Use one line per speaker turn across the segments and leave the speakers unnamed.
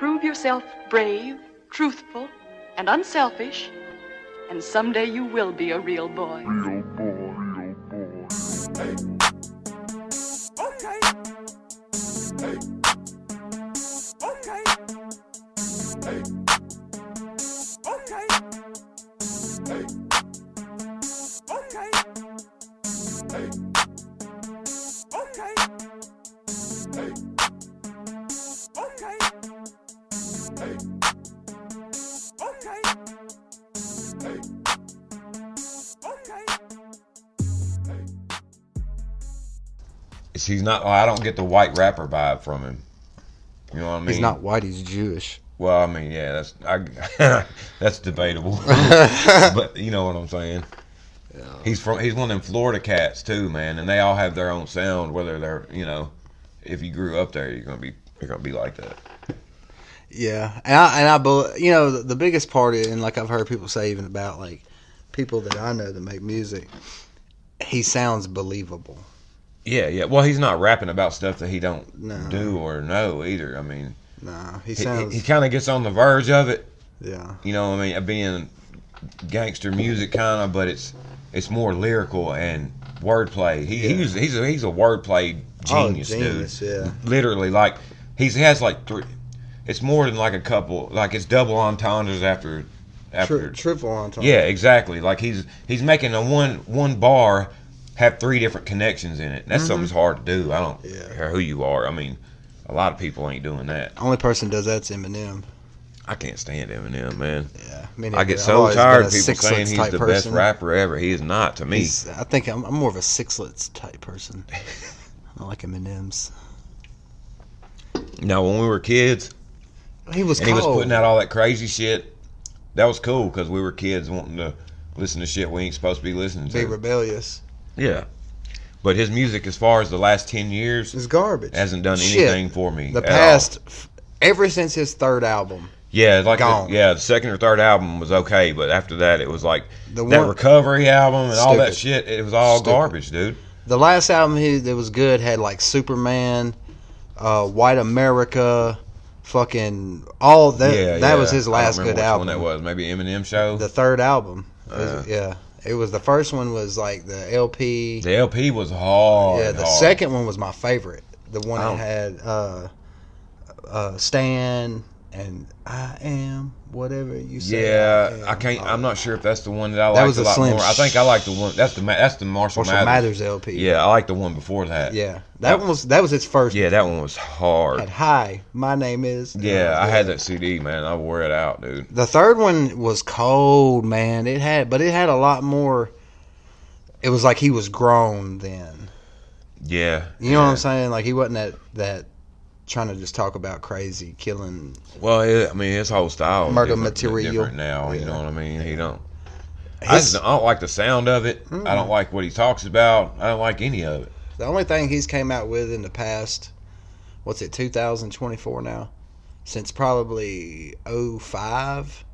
prove yourself brave, truthful, and unselfish, and someday you will be a real boy.
Real boy, real boy. Hey. Okay. Hey. Okay. Hey. Okay. Hey. Okay. Hey. Okay. Hey. Okay. Hey. Okay. Hey. Okay.
He's not. I don't get the white rapper vibe from him. You know what I mean?
He's not white. He's Jewish.
Well, I mean, yeah, that's debatable. But you know what I'm saying. Yeah. He's one of them Florida cats too, man, and they all have their own sound. Whether they're, if you grew up there, you're gonna be like that.
Yeah, and the biggest part, and like I've heard people say even about like people that I know that make music, he sounds believable.
Yeah. Well, he's not rapping about stuff that he don't do or know either. I mean,
he sounds.
He kind of gets on the verge of it.
Yeah.
You know what I mean? Being gangster music kind of, but it's more lyrical and wordplay. He's a wordplay genius, dude.
Yeah.
Literally, like he has like three. It's more than like a couple. Like it's double entendres after
triple entendre.
Yeah, exactly. Like he's making a one bar have three different connections in it. That's something's hard to do. I don't care who you are. I mean, a lot of people ain't doing that.
The only person does that's Eminem.
I can't stand Eminem, man.
Yeah,
I get so tired of people saying he's the best rapper ever. He is not to me.
I think I'm more of a Sixlets type person. I like Eminem's.
Now, when we were kids,
he was
putting out all that crazy shit. That was cool because we were kids wanting to listen to shit we ain't supposed to be listening to.
Be rebellious.
Yeah. But his music, as far as the last 10 years,
is garbage.
Hasn't done anything for me.
The past, ever since his third album.
Yeah, like
gone.
The second or third album was okay, but after that, it was like that Recovery album and all that shit. It was all garbage, dude.
The last album that was good had like Superman, White America, fucking all that. That was his last good album.
Which one that was? Maybe Eminem Show.
The third album. It was the first one was like the LP.
The LP was hard.
Yeah, the second one was my favorite. The one that had Stan and I Am Whatever You Say.
Yeah, I can't. I'm not sure if that's the one that I liked a lot more. I think I like the one. That's the Marshall Mathers
LP.
Yeah, I like the one before that.
Yeah, that was its first.
Yeah, that one was hard.
Had Hi, my name is.
Yeah, I had that CD, man. I wore it out, dude.
The third one was cold, man. It had a lot more. It was like he was grown then.
Yeah,
you know what I'm saying? Like he wasn't that trying to just talk about crazy killing.
Well, I mean, his whole style is
murder material
different now. You know what I mean? He don't. I don't like the sound of it. I don't like what he talks about. I don't like any of it.
The only thing he's came out with in the past, 2024 now, since probably 2005,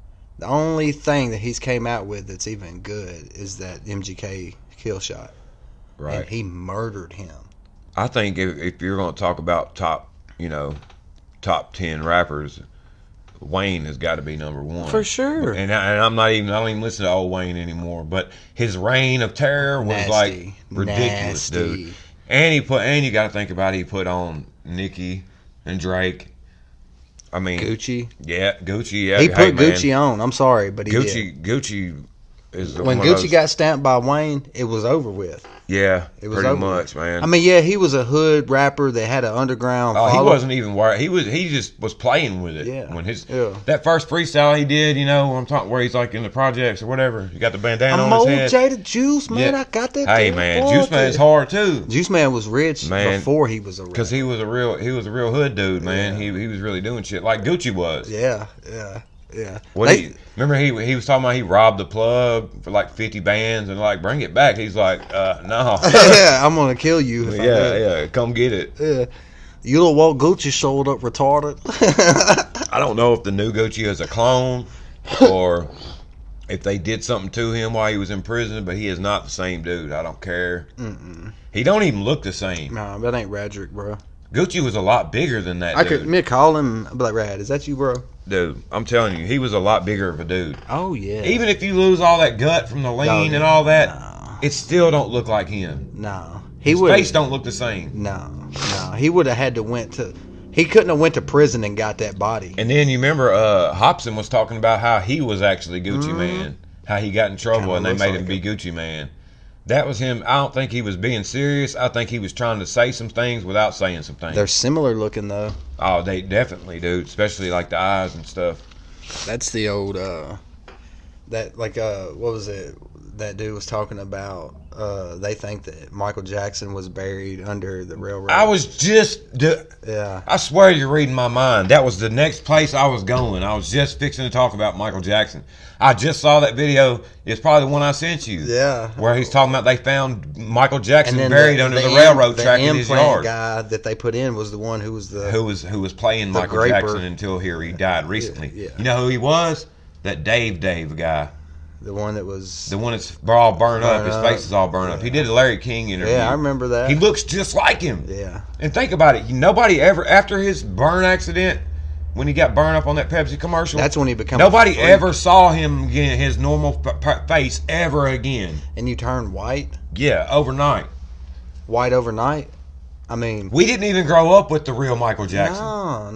the only thing that he's came out with that's even good is that MGK kill shot.
Right.
And he murdered him.
I think if you're going to talk about top 10 rappers, Wayne has got to be number one
for sure.
And I don't even listen to old Wayne anymore. But his reign of terror was like ridiculous, dude. And you got to think about it, he put on Nicki and Drake. I mean
Gucci.
Yeah, Gucci. Yeah,
he put Gucci on. I'm sorry, but
Gucci is
when Gucci got stamped by Wayne, it was over with.
Yeah, it was pretty much, man.
I mean, yeah, he was a hood rapper that had an underground.
He wasn't even worried. He just was playing with it.
Yeah.
When that first freestyle he did, I'm talking where he's like in the projects or whatever. He got the bandana on his head.
I'm old Jada Juice, man. Yeah. I got that.
Hey, man, Juice Man's hard too.
Juice Man was rich before he was a rapper.
Because he was a real hood dude, man. Yeah. He was really doing shit like Gucci was.
Yeah.
Remember he was talking about he robbed the plug for like 50 bands and like bring it back. He's like, no.
Yeah, I'm gonna kill you.
Yeah, come get it.
Yeah, you little Walt Gucci showed up retarded.
I don't know if the new Gucci is a clone or if they did something to him while he was in prison, but he is not the same dude. I don't care. He don't even look the same.
Nah, that ain't Radrick, bro.
Gucci was a lot bigger than that
I
dude.
could me call him. I'd be like, Rad, is that you, bro?
Dude, I'm telling you, he was a lot bigger of a dude.
Oh yeah.
Even if you lose all that gut from the lean and all that, it still don't look like him.
No,
His face don't look the same.
No, he would have had to went to. He couldn't have went to prison and got that body.
And then you remember Hobson was talking about how he was actually Gucci Man, how he got in trouble and they made him be Gucci Man. That was him. I don't think he was being serious. I think he was trying to say some things without saying some things.
They're similar looking though.
Oh, they definitely do, especially like the eyes and stuff.
That's the old what was it? That dude was talking about. They think that Michael Jackson was buried under the railroad.
I was just,
yeah.
I swear you're reading my mind. That was the next place I was going. I was just fixing to talk about Michael Jackson. I just saw that video. It's probably the one I sent you.
Yeah.
Where he's talking about they found Michael Jackson
And then
buried under the railroad track in his
implant
yard.
guy that they put in was the one who was the
Who was playing Michael
graper.
Jackson until he died recently.
Yeah.
You know who he was? That Dave guy.
the one that was
The one that's all burned up. His
up.
face is all burned up. He did a Larry King interview.
Yeah, I remember that.
He looks just like him.
Yeah.
And think about it. Nobody ever, after his burn accident, when he got burned up on that Pepsi commercial,
That's when he became
nobody
a freak.
ever saw him again, his normal face ever again.
And you turn white
Overnight.
overnight. I mean,
We didn't even grow up with the real Michael Jackson.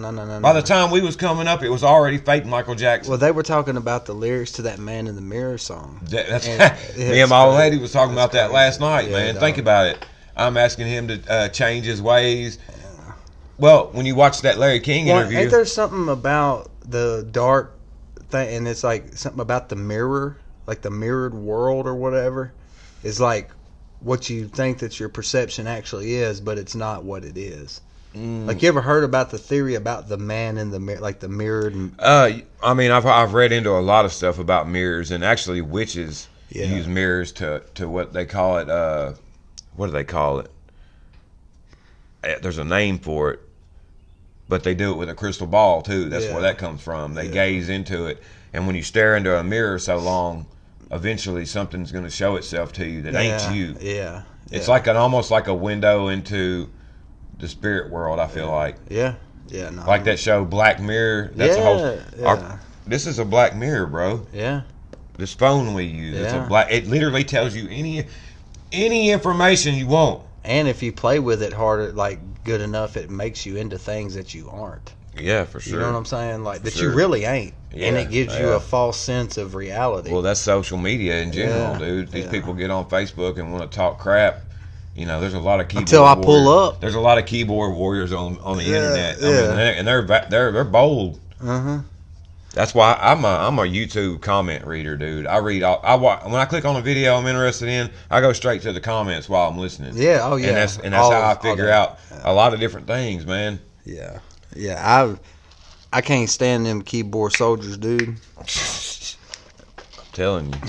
no.
By the time we was coming up, it was already fake Michael Jackson.
Well, they were talking about the lyrics to that "Man in the Mirror" song.
That's
And
me and my old
crazy.
lady was talking about that last night,
Yeah,
man.
dog.
Think about it. I'm asking him to change his ways. Well, when you watch that Larry King
Well,
interview,
ain't there something about the dark thing, and it's like something about the mirror, like the mirrored world or whatever, is like what you think that your perception actually is, but it's not what it is. Like, you ever heard about the theory about the man in the mirror, like the mirrored?
I mean, I've read into a lot of stuff about mirrors, and actually witches use mirrors to what they call it. What do they call it? There's a name for it, but they do it with a crystal ball too. That's where that comes from. They gaze into it, and when you stare into a mirror so long, eventually something's going to show itself to you that ain't you.
Yeah.
It's like almost like a window into the spirit world. I feel like.
Yeah. Yeah. No.
Like that show Black Mirror. That's a whole.
Yeah.
This is a Black Mirror, bro.
Yeah.
This phone we use. It's a
Yeah.
black. It literally tells you any information you want.
And if you play with it hard, like good enough, it makes you into things that you aren't.
Yeah, for sure.
You know what I'm saying? Like that
sure.
you really ain't.
Yeah,
And it gives you
yeah.
a false sense of reality.
Well, that's social media in general,
Yeah,
dude. These
yeah.
people get on Facebook and want to talk crap. You know, there's a lot of keyboard
Until I pull
warriors.
up.
There's a lot of keyboard warriors on the internet. I
yeah.
mean, and they're bold.
Uh-huh.
That's why I'm a YouTube comment reader, dude. I read when I click on a video I'm interested in, I go straight to the comments while I'm listening.
Yeah, oh yeah.
And that's
All
how I
that.
figure out a lot of different things, man.
Yeah. Yeah, I can't stand them keyboard soldiers, dude.
I'm telling you,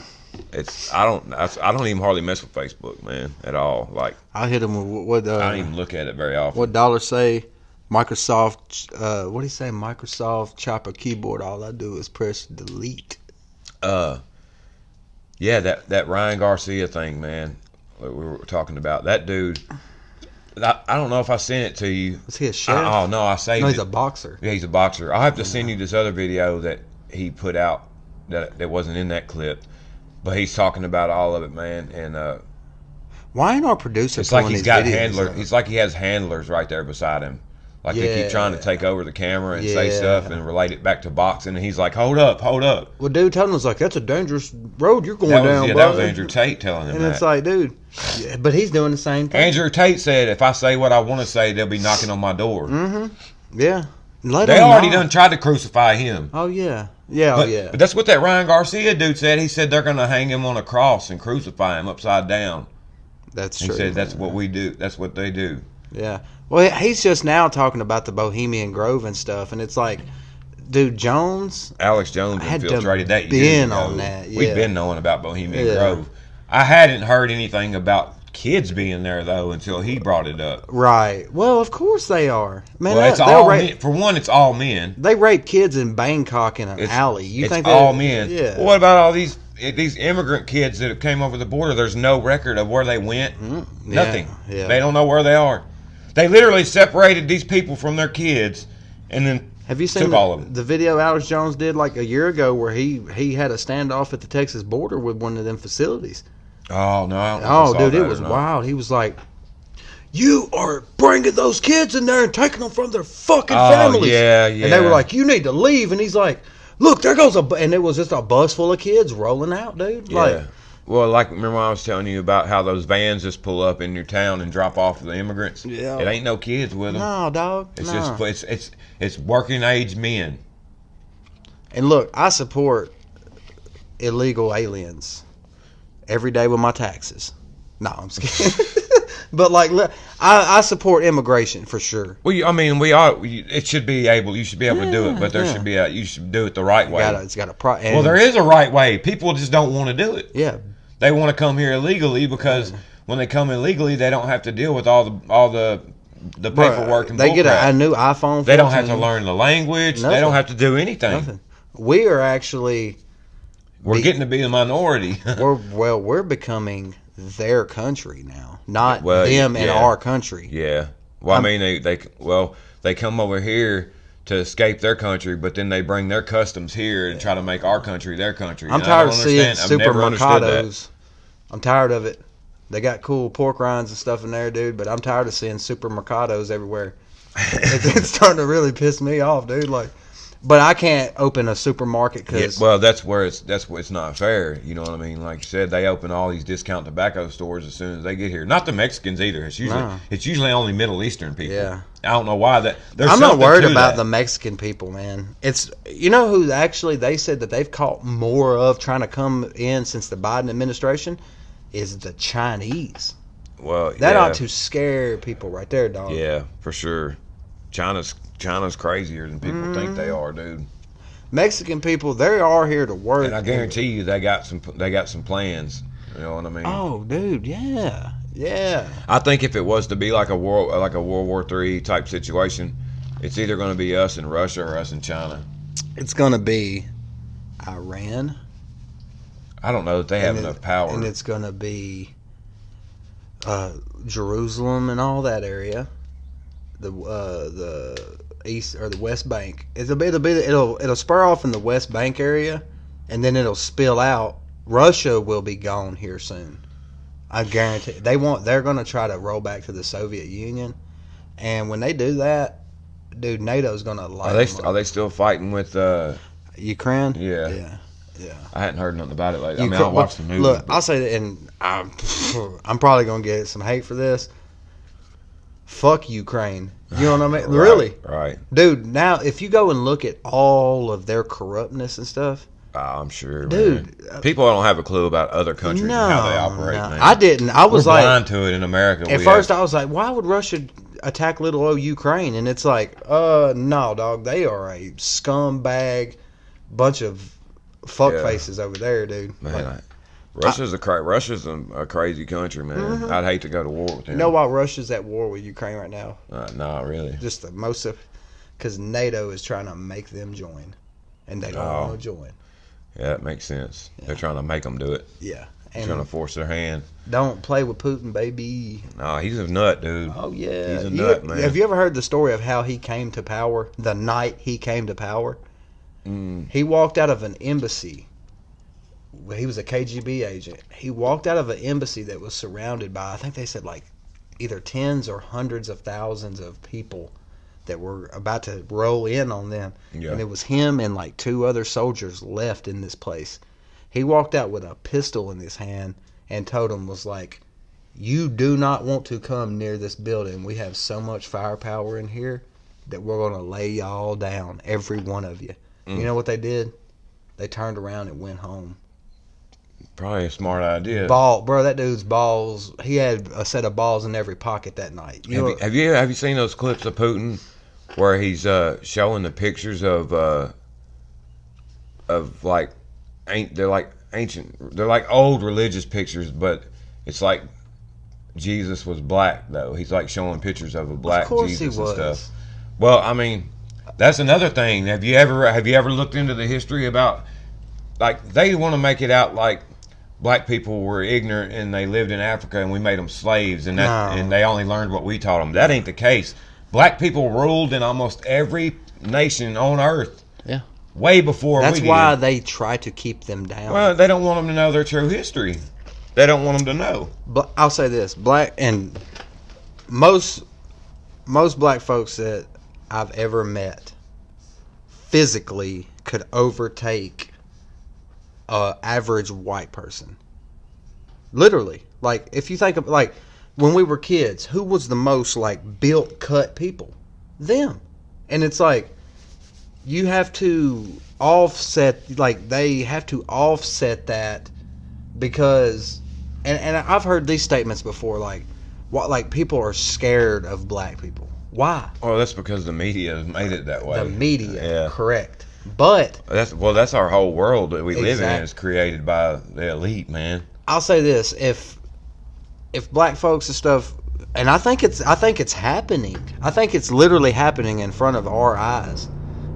I don't even hardly mess with Facebook, man, at all. Like
I'll hit them with what
I don't even look at it very often.
what dollar say Microsoft what do you say Microsoft chopper keyboard, all I do is press delete.
Yeah, that Ryan Garcia thing, man. We were talking about that dude. I don't know if I sent it to you.
Was he a chef?
Oh no, I saved
No, he's
it.
a boxer.
Yeah, he's a boxer. I'll have to send you this other video that he put out that wasn't in that clip, but he's talking about all of it, man. And
Why ain't our producer
it's like
pulling
he's
these
got
videos
handlers.
up?
It's like he has handlers right there beside him. Like they keep trying to take over the camera and say
Yeah.
stuff and relate it back to boxing. And he's like, "Hold up."
Well, dude, telling us like that's a dangerous road you're going
That
down,
was,
bro.
that was Andrew Tate telling him
And
that.
it's like, dude, yeah, but he's doing the same thing.
Andrew Tate said, "If I say what I want to say, they'll be knocking on my door."
Yeah, let
They
him
already
know.
done tried to crucify him.
Oh yeah, yeah,
But,
oh yeah.
but that's what that Ryan Garcia dude said. He said they're going to hang him on a cross and crucify him upside down.
That's
He
true.
said that's what we do. That's what they do.
Yeah. Well, he's just now talking about the Bohemian Grove and stuff, and it's like, dude, Jones.
Alex Jones
had to
infiltrated that
been
years ago.
on that,
We've
yeah.
been knowing about Bohemian
Yeah.
Grove. I hadn't heard anything about kids being there though until he brought it up.
Right. Well, of course they are. Man,
Well, it's
they'll
all
rape,
men. For one, it's all men.
they rape kids in Bangkok in an alley. You
it's
think
all
that,
men.
Yeah.
Well, what about all these immigrant kids that came over the border? There's no record of where they went. Nothing.
yeah.
They don't know where they are. They literally separated these people from their kids, and then
Have you seen
took all of them.
the video Alex Jones did like a year ago where he had a standoff at the Texas border with one of them facilities?
Oh no! I don't know if I
Oh,
saw
dude,
that
it
or
was
not.
wild. He was like, "You are bringing those kids in there and taking them from their fucking families."
Yeah,
And they were like, "You need to leave." And he's like, "Look, there goes and it was just a bus full of kids rolling out, dude."
Yeah.
Like,
Well, like remember when I was telling you about how those vans just pull up in your town and drop off the immigrants?
Yeah.
It ain't no kids with them.
no, dog.
It's
no.
just it's working age men.
And look, I support illegal aliens every day with my taxes. No, I'm just kidding. But like, look, I support immigration for sure.
Well, I mean, it should be able. You should be able to do it, but there
Yeah.
should be you should do it the right way.
It's got a
Well, there is a right way. People just don't want to do it.
Yeah,
They want to come here illegally because when they come illegally, they don't have to deal with all the paperwork and
they get
bullcrap.
a new iPhone. 14.
They don't have to learn the language.
Nothing.
They don't have to do anything.
Nothing. We are actually
We're getting to be the minority.
we're becoming their country now, not
Well,
them and
yeah.
our country.
Yeah. Well, I mean, they come over here to escape their country, but then they bring their customs here and try to make our country their country.
I'm
And I
tired
don't
of seeing
understand. I've never understood that.
supermercados. I'm tired of it. They got cool pork rinds and stuff in there, dude. But I'm tired of seeing supermercados everywhere. It's starting to really piss me off, dude. Like, but I can't open a supermarket because
Well, that's where it's not fair. You know what I mean? Like you said, they open all these discount tobacco stores as soon as they get here. Not the Mexicans either. It's usually only Middle Eastern people.
Yeah.
I don't know why that.
I'm not worried about
that.
the Mexican people, man. It's who actually they said that they've caught more of trying to come in since the Biden administration is the Chinese.
Well,
That
yeah,
ought to scare people right there, dog.
Yeah, for sure. China's crazier than people think they are, dude.
Mexican people, they are here to work.
And I guarantee you, they got some plans. You know what I mean?
Oh, dude, yeah, yeah.
I think if it was to be like a World War III type situation, it's either going to be us and Russia or us and China.
It's gonna be Iran.
I don't know that they have
and
enough power.
and it's gonna be Jerusalem and all that area, the east or the West Bank. It'll spur off in the West Bank area, and then it'll spill out. Russia will be gone here soon. I guarantee. They're gonna try to roll back to the Soviet Union, and when they do that, dude, NATO's gonna light them
Are
up.
they still fighting with?
Ukraine?
Yeah.
Yeah.
I hadn't heard nothing about it lately. I mean,
Ukraine-
I watched the news.
Look,
but-
I'll say that, and I'm probably gonna get some hate for this. Fuck Ukraine. You know what I mean?
Right,
Really,
Right.
dude. Now, if you go and look at all of their corruptness and stuff,
I'm sure,
Dude,
man. People don't have a clue about other countries and how they operate,
no.
man.
I didn't. I was
We're
like,
blind to it in America.
at first, I was like, why would Russia attack little old Ukraine? And it's like, no, dog. They are a scumbag bunch of fuck
Yeah.
faces over there, dude.
Man,
Like,
Russia's a crazy country, man. I'd hate to go to war with them.
you know why Russia's at war with Ukraine right now?
No, really.
Just the most of, because NATO is trying to make them join, and they don't
Oh.
want to join.
Yeah, that makes sense. They're trying to make them do it.
Yeah,
They're trying to
and
force their hand.
don't play with Putin, baby.
No, he's a nut, dude.
Oh yeah,
He's a nut, man.
Have you ever heard the story of how he came to power? The night he came to power, he walked out of an embassy. He was a KGB agent. He walked out of an embassy that was surrounded by, I think they said like either tens or hundreds of thousands of people that were about to roll in on them.
Yeah.
And it was him and like two other soldiers left in this place. He walked out with a pistol in his hand and told them, was like, you do not want to come near this building. We have so much firepower in here that we're going to lay y'all down, every one of you. You know what they did? They turned around and went home.
Probably a smart idea.
Bro, that dude's balls. He had a set of balls in every pocket that night.
Have you seen those clips of Putin where he's showing the pictures of like they're like ancient, they're like old religious pictures, but it's like Jesus was black though. He's like showing pictures of a black
Of course
Jesus
he was.
and stuff. Well, I mean, that's another thing. Have you ever looked into the history about, like, they want to make it out like black people were ignorant and they lived in Africa and we made them slaves and
No.
and they only learned what we taught them. That ain't the case. Black people ruled in almost every nation on earth.
Yeah.
Way before
That's
we
why
did.
they try to keep them down.
Well, they don't want them to know their true history. They don't want them to know.
But I'll say this: black and most black folks that I've ever met physically could overtake a average white person. Literally, like if you think of like when we were kids, who was the most like built, cut people? Them, and it's like you have to offset. Like they have to offset that because. And I've heard these statements before, like, what, like people are scared of black people. Why?
Well, that's because the media has made it that way.
The media,
Yeah.
correct. But
That's our whole world that we live in
Exact-
is created by the elite, man.
I'll say this: if black folks and stuff, and I think it's happening. I think it's literally happening in front of our eyes.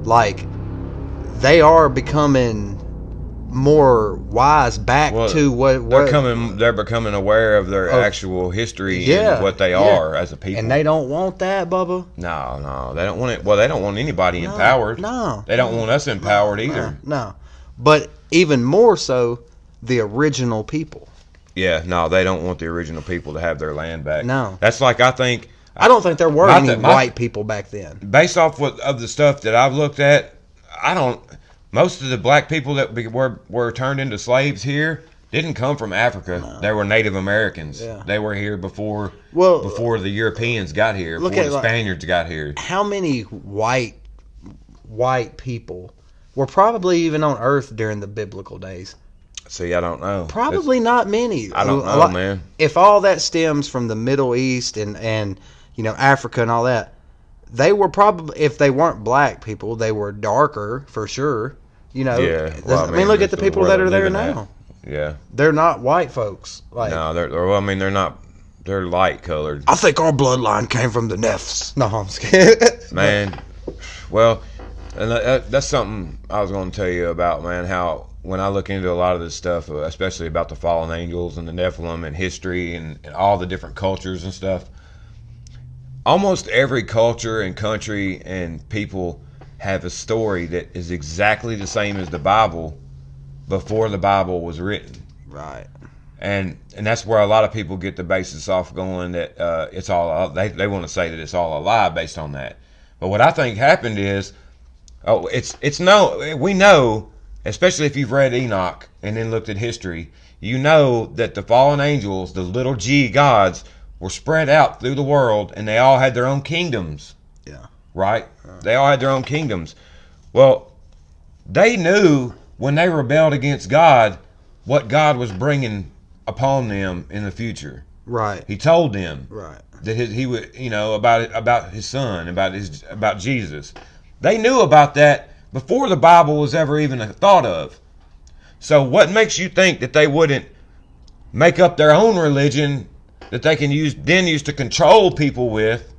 Like they are becoming more wise back
Well,
to what
They're becoming aware of their actual history
Yeah,
and what they
yeah.
are as a people.
and they don't want that, Bubba.
No, they don't want it. Well, they don't want anybody empowered.
No,
They don't want us empowered either.
No, but even more so, the original people.
Yeah, no, they don't want the original people to have their land back.
No.
That's like I think
I don't think there were
My
any
th- my-
white people back then.
based off of the stuff that I've looked at, I don't. Most of the black people that were turned into slaves here didn't come from Africa. They were Native Americans.
Yeah.
They were here before
Well,
the Europeans got here.
look
Before
at,
the
like-
Spaniards got here.
How many white people were probably even on Earth during the biblical days?
See, I don't know.
Probably not many.
I don't
A
know,
lot-
man.
If all that stems from the Middle East and Africa and all that, they were probably, if they weren't black people, they were darker for sure.
Yeah. Well,
I mean, look at the
that's
people
where
that
they're
are there
living at.
now.
Yeah.
They're not white folks. Like,
No, they're not. They're light colored.
I think our bloodline came from the Nefs. No, I'm just kidding.
Man, well, and that's something I was going to tell you about, man. How when I look into a lot of this stuff, especially about the fallen angels and the Nephilim and history and all the different cultures and stuff, almost every culture and country and people have a story that is exactly the same as the Bible before the Bible was written.
Right.
And that's where a lot of people get the basis off going that it's all they want to say that it's all a lie based on that. But what I think happened is, we know, especially if you've read Enoch and then looked at history, you know that the fallen angels, the little g gods, were spread out through the world and they all had their own kingdoms.
Yeah.
Right? They all had their own kingdoms. Well, they knew when they rebelled against God what God was bringing upon them in the future.
Right.
He told them
Right.
that he would, about his son, about Jesus. They knew about that before the Bible was ever even thought of. So what makes you think that they wouldn't make up their own religion that they can use to control people with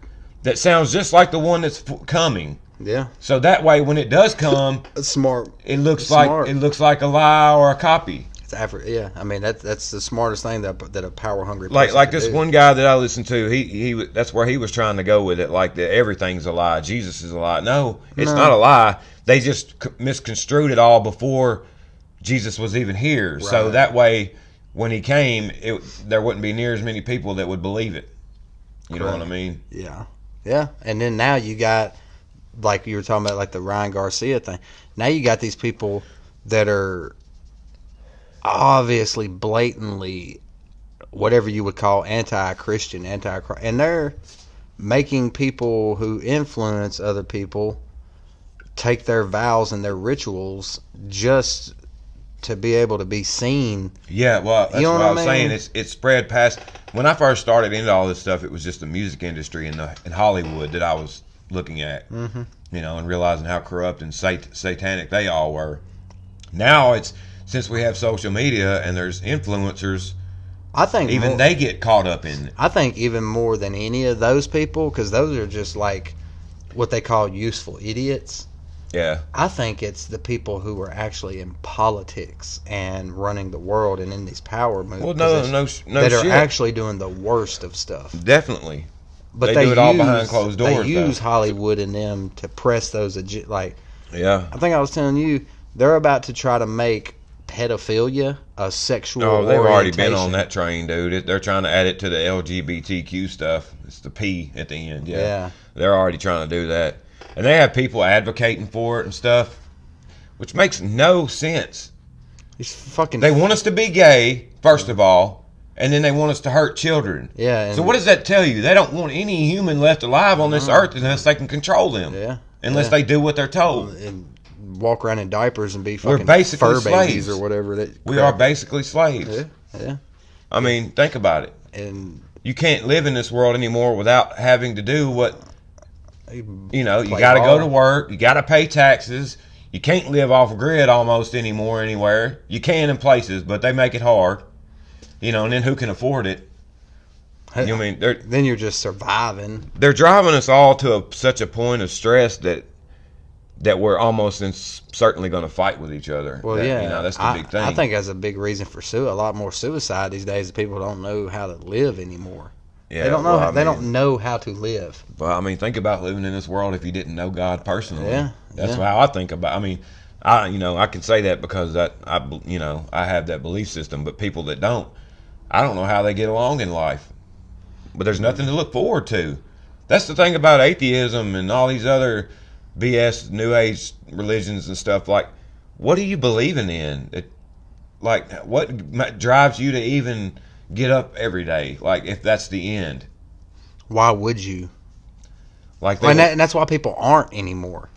that sounds just like the one that's coming?
Yeah.
So that way, when it does come,
It's smart.
it looks
It's
like
smart.
it looks like a lie or a copy.
It's yeah. I mean, that's the smartest thing that a power hungry
Like this one guy that I listened to, he that's where he was trying to go with it, like that everything's a lie, Jesus is a lie. No, it's not a lie. They just misconstrued it all before Jesus was even here. Right. So that way, when he came, there wouldn't be near as many people that would believe it. You know what I mean?
Yeah. Yeah. And then now you got, like you were talking about, like the Ryan Garcia thing. Now you got these people that are obviously blatantly whatever you would call anti-Christian, anti-Christ, and they're making people who influence other people take their vows and their rituals just to be able to be seen.
Yeah, well, that's what I was
I mean?
saying. It's spread past. When I first started into all this stuff, it was just the music industry in Hollywood that I was looking at, and realizing how corrupt and satanic they all were. Now it's, since we have social media and there's influencers,
I think
even they get caught up in it.
I think even more than any of those people, because those are just like what they call useful idiots.
Yeah.
I think it's the people who are actually in politics and running the world and in these power moves
Well, no
that are
shit.
actually doing the worst of stuff.
Definitely.
But
They do it all behind closed doors,
They use
though.
Hollywood and them to press those like.
Yeah.
I think I was telling you they're about to try to make pedophilia a sexual.
Oh, they've already been
orientation.
on that train, dude. They're trying to add it to the LGBTQ stuff. It's the P at the end. Yeah. They're already trying to do that. And they have people advocating for it and stuff, which makes no sense.
These fucking.
They want us to be gay, first of all, and then they want us to hurt children.
Yeah.
So what does that tell you? They don't want any human left alive on this earth unless they can control them.
Yeah.
Unless they do what they're told.
And walk around in diapers and be
We're
fucking
basically
fur
slaves.
babies or whatever.
We are basically slaves.
Yeah. Yeah.
I mean, think about it.
And
You can't live in this world anymore without having to do what, you know, you
play
got to
ball.
go to work, you got to pay taxes, you can't live off a grid almost anymore anywhere. You can in places, but they make it hard. You know, and then who can afford it? You know what I mean?
then you're just surviving.
They're driving us all to such a point of stress that we're almost certainly going to fight with each other.
Well,
That,
yeah,
you know, that's the big thing.
I think that's a big reason for a lot more suicide these days. People don't know how to live anymore.
Yeah,
They don't know.
well,
They don't know how to live.
Well, I mean, think about living in this world if you didn't know God personally.
Yeah,
That's
yeah.
how I think about. I mean, I can say that because I have that belief system. But people that don't, I don't know how they get along in life. But there's nothing to look forward to. That's the thing about atheism and all these other BS New Age religions and stuff. Like, what are you believing in? What drives you to even get up every day? Like, if that's the end.
Why would you?
Like,
And that's why people aren't anymore.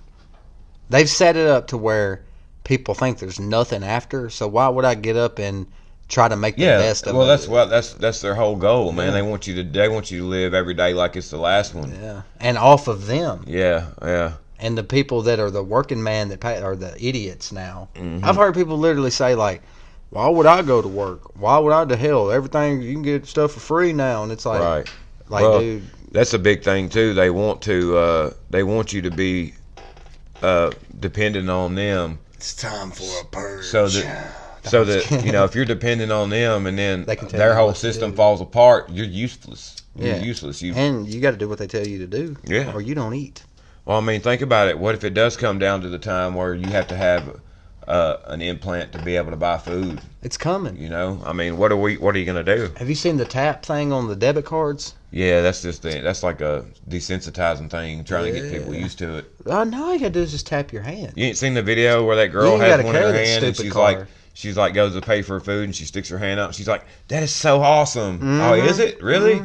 They've set it up to where people think there's nothing after. So why would I get up and try to make the best of it?
Well, that's their whole goal, man. They want you to live every day like it's the last one.
Yeah, and off of them.
Yeah.
And the people that are the working man that pay are the idiots now.
Mm-hmm.
I've heard people literally say like, "Why would I go to work? Why would I to hell? Everything you can get stuff for free now." And it's like,
Right.
Like, dude,
that's a big thing too. They want you to be dependent on them,
it's time for a purge.
so that you know, if you're dependent on them and then
They can tell
their
you
whole
what to
system
do.
falls apart, you're useless.
Yeah.
You're useless.
And you got to do what they tell you to do.
Yeah.
Or you don't eat.
Well, I mean, think about it. What if it does come down to the time where you have to have an implant to be able to buy food?
It's coming.
You know, I mean, what are you gonna do?
Have you seen the tap thing on the debit cards?
Yeah, that's like a desensitizing thing, trying to get people
Yeah.
used to it.
Oh, no, all you got to do is just tap your hand.
You ain't seen the video where that
You
girl
ain't
has
gotta
one in her
carry that
hand and
stupid
she's like goes to pay for food and she sticks her hand out and she's like, "That is so awesome."
Mm-hmm.
Oh, is it really?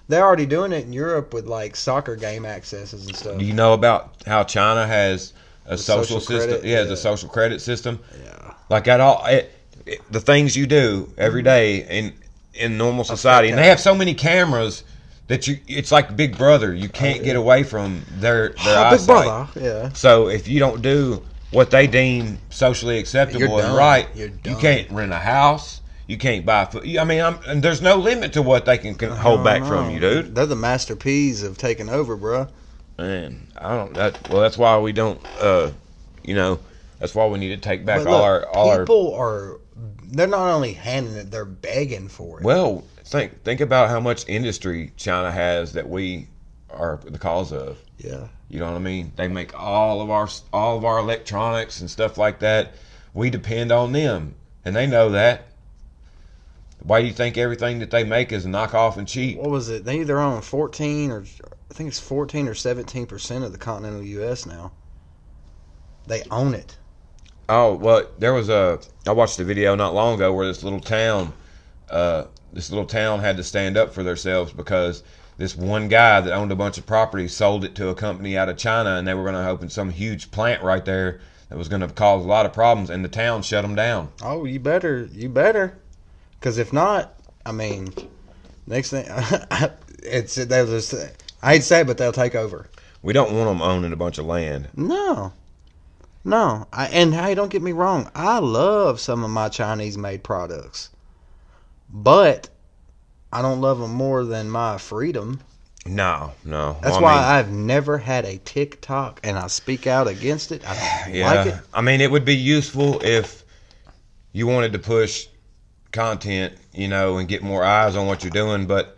They're already doing it in Europe with like soccer game accesses and stuff.
Do you know about how China has a social system?
credit,
Yeah,
yeah.
it's a social credit system.
Yeah.
Like the things you do every day in normal society, and they have so many cameras that it's like Big Brother. You can't get away from their
Oh, Big
eyesight.
Brother. Yeah.
So if you don't do what they deem socially acceptable
You're
and
done.
right,
You're
you
done.
can't rent a house. You can't buy food. I mean, and there's no limit to what they can hold back from you, dude.
They're the master P's of taking over, bro.
Man, that's why we don't. That's why we need to take back
But
all
look,
our.
people are. They're not only handing it; they're begging for it.
Well, think about how much industry China has that we are the cause of.
Yeah.
You know what I mean? They make all of our electronics and stuff like that. We depend on them, and they know that. Why do you think everything that they make is knockoff and cheap?
What was it? They either own 14 or I think it's 14 or 17% of the continental U.S. now. They own it.
Oh, well, I watched a video not long ago where this little town had to stand up for themselves because this one guy that owned a bunch of property sold it to a company out of China, and they were going to open some huge plant right there that was going to cause a lot of problems, and the town shut them down.
Oh, you better. Because if not, I mean, next thing, they'll just, I hate to say it, but they'll take over.
We don't want them owning a bunch of land.
No. And hey, don't get me wrong. I love some of my Chinese-made products. But I don't love them more than my freedom.
No.
That's
Well,
why
I mean,
I've never had a TikTok, and I speak out against it. I don't
yeah.
like it.
I mean, it would be useful if you wanted to push content, and get more eyes on what you're doing. But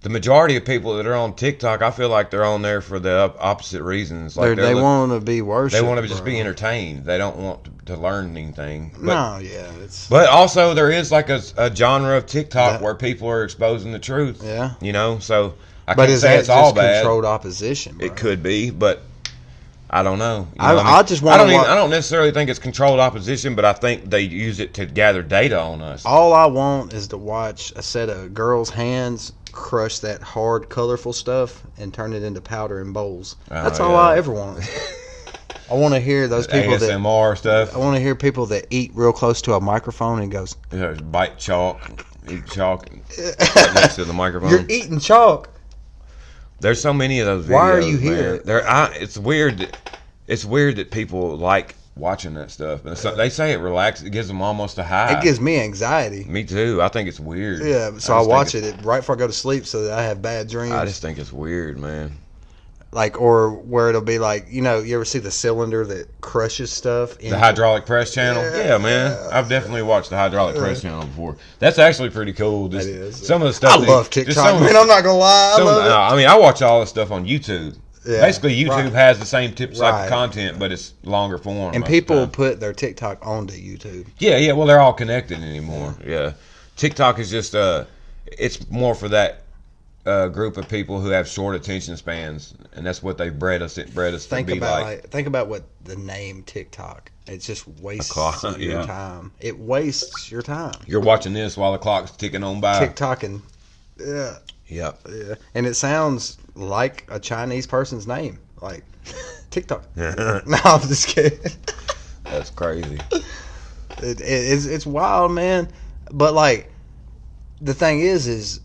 the majority of people that are on TikTok, I feel like they're on there for the opposite reasons. Like
They want to be worshipped.
they want to just
bro.
be entertained. They don't want to learn anything. But,
No, yeah,
But also, there is like a genre of TikTok
That-
where people are exposing the truth.
Yeah.
So I
But
can't
is
say
that
it's all
just
bad.
controlled opposition? Bro?
It could be, but I don't know.
I just want to.
I don't necessarily think it's controlled opposition, but I think they use it to gather data on us.
All I want is to watch a set of girls' hands crush that hard, colorful stuff and turn it into powder in bowls. That's all I ever want. I want to hear those people
ASMR stuff.
I want to hear people that eat real close to a microphone and goes,
Bite chalk, eat chalk right next to the microphone.
"You're eating chalk."
There's so many of those videos.
Why are you
man.
here?
It's weird. It's weird that people like watching that stuff. And they say it relaxes. It gives them almost a high.
It gives me anxiety.
Me too. I think it's weird.
Yeah, so I watch it right before I go to sleep so that I have bad dreams.
I just think it's weird, man.
Like, or where it'll be like, you ever see the cylinder that crushes stuff?
The hydraulic press channel? Yeah, man. I've definitely watched the hydraulic press channel before. That's actually pretty cool. Just
That is.
some of the stuff.
I love TikTok, man. I'm not going to lie. I love it.
I mean, I watch all this stuff on YouTube.
Yeah,
Basically, YouTube
right.
has the same type
Right.
of content, but it's longer form.
And
most
people
of the time.
put their TikTok onto YouTube.
Yeah. Well, they're all connected anymore. Yeah. TikTok is just it's more for that group of people who have short attention spans, and that's what they bred us to be like.
Think about what the name TikTok. It just wastes
clock,
your
yeah.
time. It wastes your time.
You're watching this while the clock's ticking on by.
TikTok and yeah,
Yep.
yeah, and it sounds like a Chinese person's name, like TikTok. No, I'm just kidding.
That's crazy.
It's wild, man. But like, the thing is,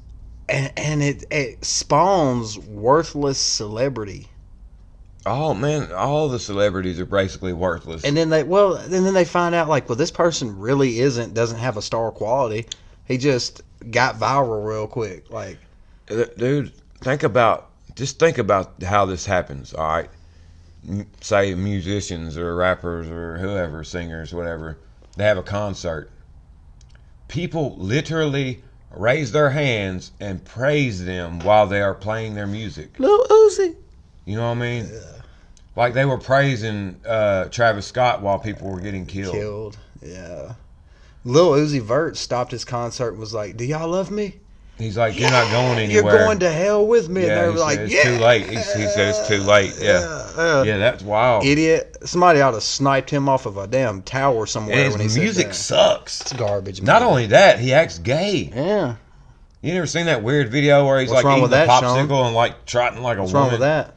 and it spawns worthless celebrity.
Oh man, all the celebrities are basically worthless.
And then they find out like, well, this person really doesn't have a star quality. He just got viral real quick. Like,
dude, think about how this happens. All right, say musicians or rappers or whoever, singers, whatever, they have a concert. People literally raise their hands and praise them while they are playing their music.
Lil Uzi.
You know what I mean? Yeah. Like they were praising Travis Scott while people were getting killed.
Yeah. Lil Uzi Vert stopped his concert and was like, "Do y'all love me?"
He's like, "You're not going anywhere.
You're going to hell with me."
Yeah,
and they were like,
it's too late. He said it's too late. Yeah, that's wild.
Idiot. Somebody ought to sniped him off of a damn tower somewhere.
And
when he
his
said
music
that.
sucks.
It's garbage, man.
Not only that, he acts gay.
Yeah.
You never seen that weird video where he's
What's
like
wrong
eating
with
a
that,
popsicle
Sean?
and like trotting like a
What's
woman?
wrong with that?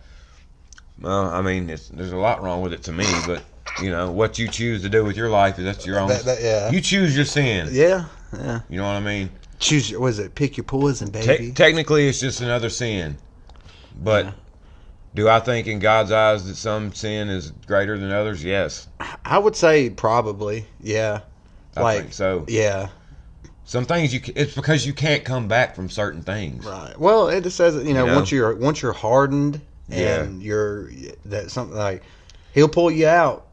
Well, I mean, there's a lot wrong with it to me, but what you choose to do with your life that's your own.
Yeah.
You choose your sin.
Yeah.
You know what I mean?
Choose your, pick your poison, baby.
Technically, it's just another sin. But do I think in God's eyes that some sin is greater than others? Yes.
I would say probably. Yeah.
I think so.
Yeah.
Some things it's because you can't come back from certain things.
Right. Well, it just says once you're hardened and that something like he'll pull you out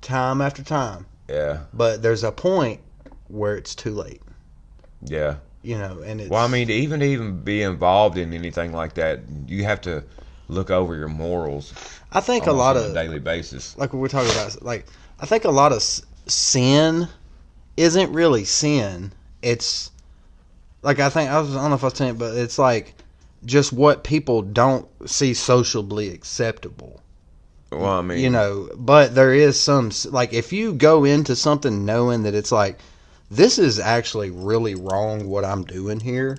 time after time.
Yeah.
But there's a point where it's too late.
Yeah.
And it's...
Well, I mean, to even be involved in anything like that, you have to look over your morals.
I think a lot
on
of...
a daily basis.
Like what we're talking about, like, I think a lot of sin isn't really sin. It's... Like, I don't know if I was saying it, but it's like just what people don't see sociably acceptable.
Well, I mean...
but there is some... Like, if you go into something knowing that it's like, this is actually really wrong what I'm doing here,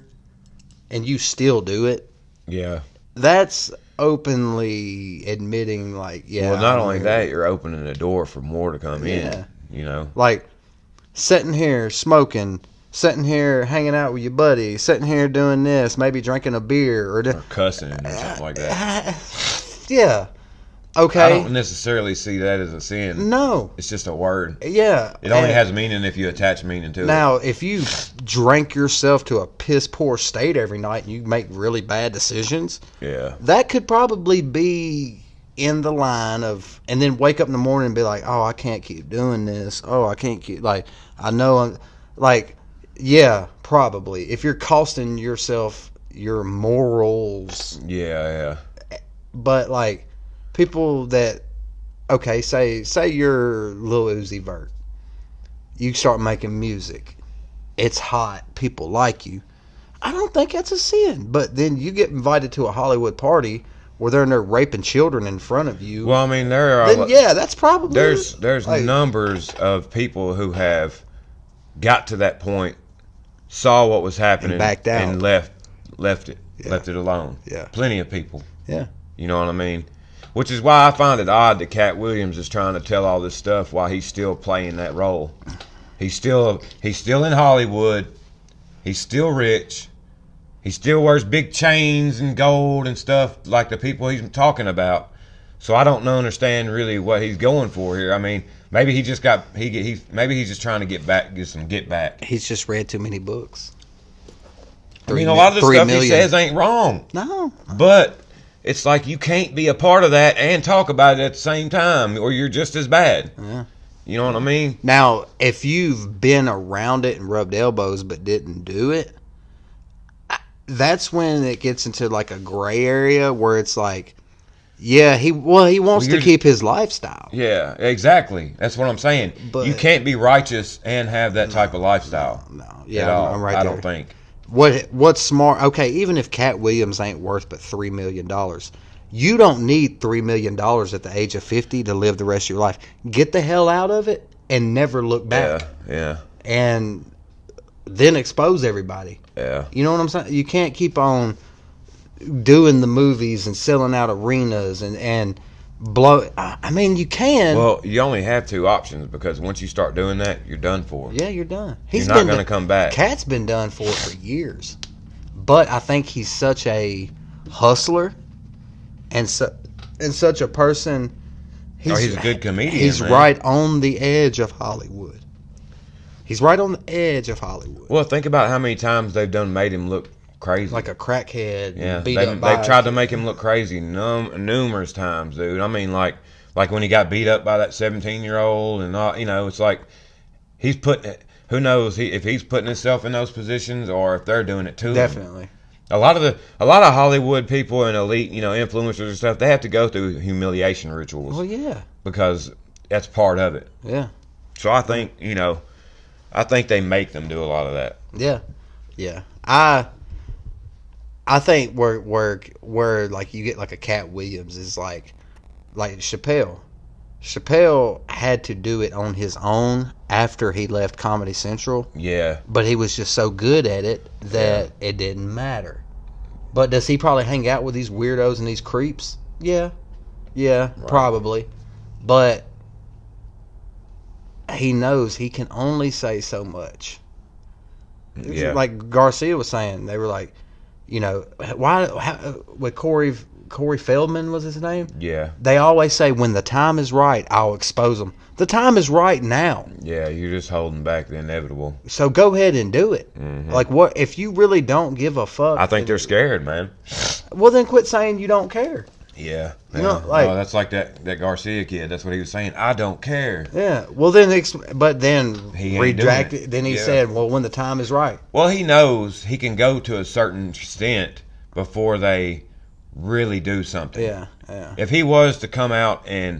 and you still do it.
Yeah.
That's openly admitting, like, yeah.
Well, not only that, you're opening a door for more to come in.
Like, sitting here smoking, sitting here hanging out with your buddy, sitting here doing this, maybe drinking a beer. Or
cussing or something like that.
Yeah. Okay.
I don't necessarily see that as a sin.
No.
It's just a word.
Yeah.
It only has meaning if you attach meaning to it.
Now, if you drank yourself to a piss poor state every night and you make really bad decisions,
Yeah.
that could probably be in the line of, and then wake up in the morning and be like, oh, I can't keep doing this. Oh, I can't keep, like, I know I'm, like, yeah, probably. If you're costing yourself your morals,
Yeah.
but like people that, okay, say you're Lil Uzi Vert, you start making music, it's hot, people like you. I don't think that's a sin. But then you get invited to a Hollywood party where they're in there raping children in front of you.
Well, I mean, there are.
Then yeah, that's probably
There's
like,
numbers of people who have got to that point, saw what was happening,
And backed out.
and left it,
Yeah.
left it alone.
Yeah.
Plenty of people.
Yeah.
You know what I mean? Which is why I find it odd that Cat Williams is trying to tell all this stuff while he's still playing that role. He's still in Hollywood. He's still rich. He still wears big chains and gold and stuff like the people he's talking about. So I don't understand really what he's going for here. I mean, maybe he just got maybe he's just trying to get back.
He's just read too many books.
I mean, a lot of the
3
stuff
million.
he says ain't wrong.
No.
But it's like you can't be a part of that and talk about it at the same time, or you're just as bad.
Yeah.
You know what I mean?
Now, if you've been around it and rubbed elbows but didn't do it, that's when it gets into like a gray area where it's like, yeah, he wants to keep his lifestyle.
Yeah, exactly. That's what I'm saying.
But-
you can't be righteous and have that type of lifestyle.
No,
at
yeah,
all.
I'm right
I
there.
don't think.
What's smart? Okay, even if Cat Williams ain't worth but $3 million, you don't need $3 million at the age of 50 to live the rest of your life. Get the hell out of it and never look back.
Yeah.
And then expose everybody.
Yeah.
You know what I'm saying? You can't keep on doing the movies and selling out arenas and blow. I mean, you can.
Well, you only have two options because once you start doing that, you're done for.
Yeah, you're done.
You're not going to come back.
Cat's been done for years, but I think he's such a hustler and such a person.
He's a good comedian.
He's
man.
right on the edge of Hollywood. He's right on the edge of Hollywood.
Well, think about how many times they've made him look crazy.
Like a crackhead.
Yeah,
beat
they've
up by
tried to make him look crazy numerous times, dude. I mean, like when he got beat up by that 17-year-old, and all, you know, it's like he's putting. Who knows if he's putting himself in those positions or if they're doing it to him.
Definitely.
A lot of Hollywood people and elite, you know, influencers and stuff, they have to go through humiliation rituals.
Well, yeah.
Because that's part of it.
Yeah.
So I think, you know, they make them do a lot of that.
Yeah. Yeah. I think where like you get like a Cat Williams is like Chappelle. Chappelle had to do it on his own after he left Comedy Central.
Yeah.
But he was just so good at it that it didn't matter. But does he probably hang out with these weirdos and these creeps? Yeah. Yeah,
Right.
probably. But he knows he can only say so much.
Yeah.
Like Garcia was saying, they were like, you know, with Corey Feldman was his name?
Yeah.
They always say, when the time is right, I'll expose them. The time is right now.
Yeah, you're just holding back the inevitable.
So go ahead and do it.
Mhm.
Like, what if you really don't give a fuck?
I think they're scared, man.
Well, then quit saying you don't care.
Yeah.
You know, like-
oh, that's like that Garcia kid. That's what he was saying. I don't care.
Yeah. Well, then, but then
He ain't
retract
doing
it.
it.
Then he
Yeah.
said, well, when the time is right.
Well, he knows he can go to a certain extent before they really do something.
Yeah. Yeah.
If he was to come out and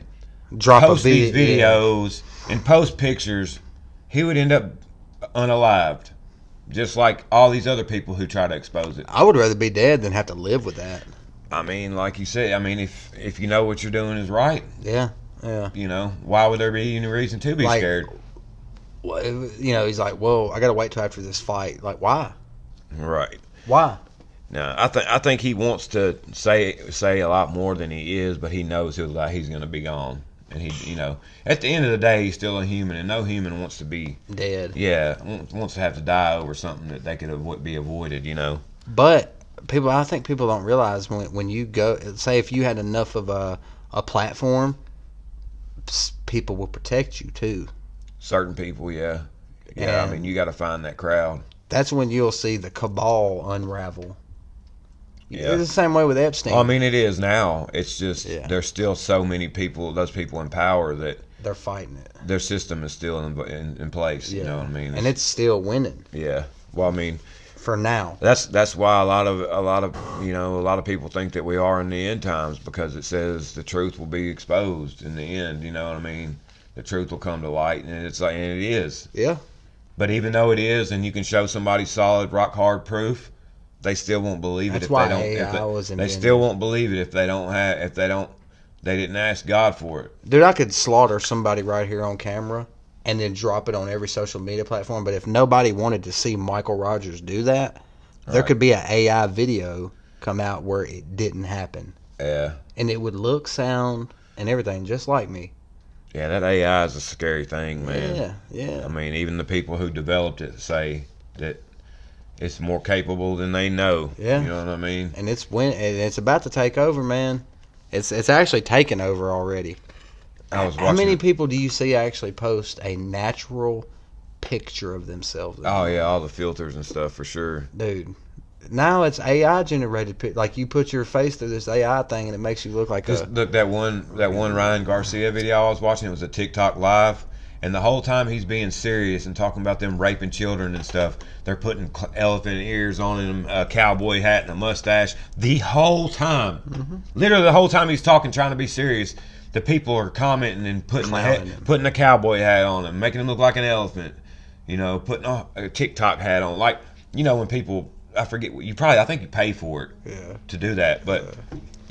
Drop
post
a
these
video.
videos and post pictures, he would end up unalived. Just like all these other people who try to expose it.
I would rather be dead than have to live with that.
I mean, like you said, I mean, if you know what you're doing is right,
Yeah. Yeah.
you know, why would there be any reason to be
Like-
scared?
Well, you know, he's like, well, I got to wait till after this fight. Like, why?
Right.
Why?
No, I think he wants to say a lot more than he is, but he knows he's going to be gone, and he, you know, at the end of the day, he's still a human, and no human wants to be
Dead.
wants to have to die over something that they could be avoided, you know.
But I think people don't realize when you go, say if you had enough of a a platform, people will protect you too.
Certain people, yeah. Yeah,
And
I mean, you got to find that crowd.
that's when you'll see the cabal unravel.
Yeah.
It's the same way with Epstein.
I mean, it is now. It's just
Yeah.
there's still so many people, those people in power, that
They're fighting it.
their system is still in place. You know what I mean?
And it's still winning
yeah. Well, I mean,
for now.
that's why a lot of people think that we are in the end times, because it says the truth will be exposed in the end. You know what I mean? The truth will come to light, and it's like, and it is.
Yeah.
But even though it is, and you can show somebody solid, rock hard proof, they still won't believe it
That's
if
why
they don't.
AI was
They
invented.
still won't believe it if they didn't ask God for it.
Dude, I could slaughter somebody right here on camera and then drop it on every social media platform. But if nobody wanted to see Michael Rogers do that, there
Right.
could be an AI video come out where it didn't happen.
Yeah,
And it would look, sound, and everything just like me.
yeah. That AI is a scary thing, man.
Yeah, yeah.
I mean, even the people who developed it say that it's more capable than they know.
Yeah.
You know what I mean?
And it's about to take over, man. It's actually taken over already.
I was
How
watching.
many people do you see actually post a natural picture of themselves?
Oh yeah, all the filters and stuff for sure.
Dude. Now it's AI generated. Like you put your face through this AI thing and it makes you look like
Just
a.
look, that one Ryan Garcia video I was watching. It was a TikTok live, and the whole time he's being serious and talking about them raping children and stuff. They're putting elephant ears on him, a cowboy hat, and a mustache. The whole time, literally the whole time he's talking, trying to be serious. The people are commenting and putting
Clowning him.
putting a cowboy hat on him, making him look like an elephant. You know, putting a TikTok hat on. Like, you know, when people, I forget what I think you pay for it
Yeah.
to do that, but.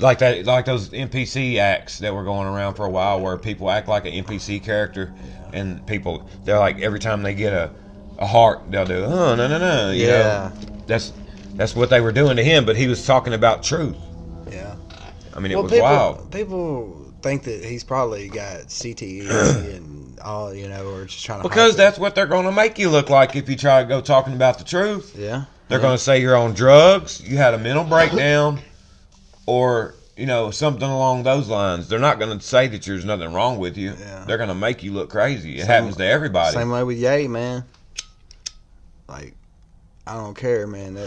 Like those NPC acts that were going around for a while, where people act like an NPC character, and they're like, every time they get a heart, they'll do, oh, no, you
Yeah.
know. That's what they were doing to him, but he was talking about truth.
Yeah.
I mean, it was wild.
People think that he's probably got CTE and all, you know, or just trying to.
Because
hype it.
that's what they're going to make you look like if you try to go talking about the truth.
Yeah.
They're going to say you're on drugs, you had a mental breakdown, or, you know, something along those lines. They're not going to say that there's nothing wrong with you.
Yeah.
They're going to make you look crazy. It happens to everybody.
Same way with Ye, man. Like, I don't care, man.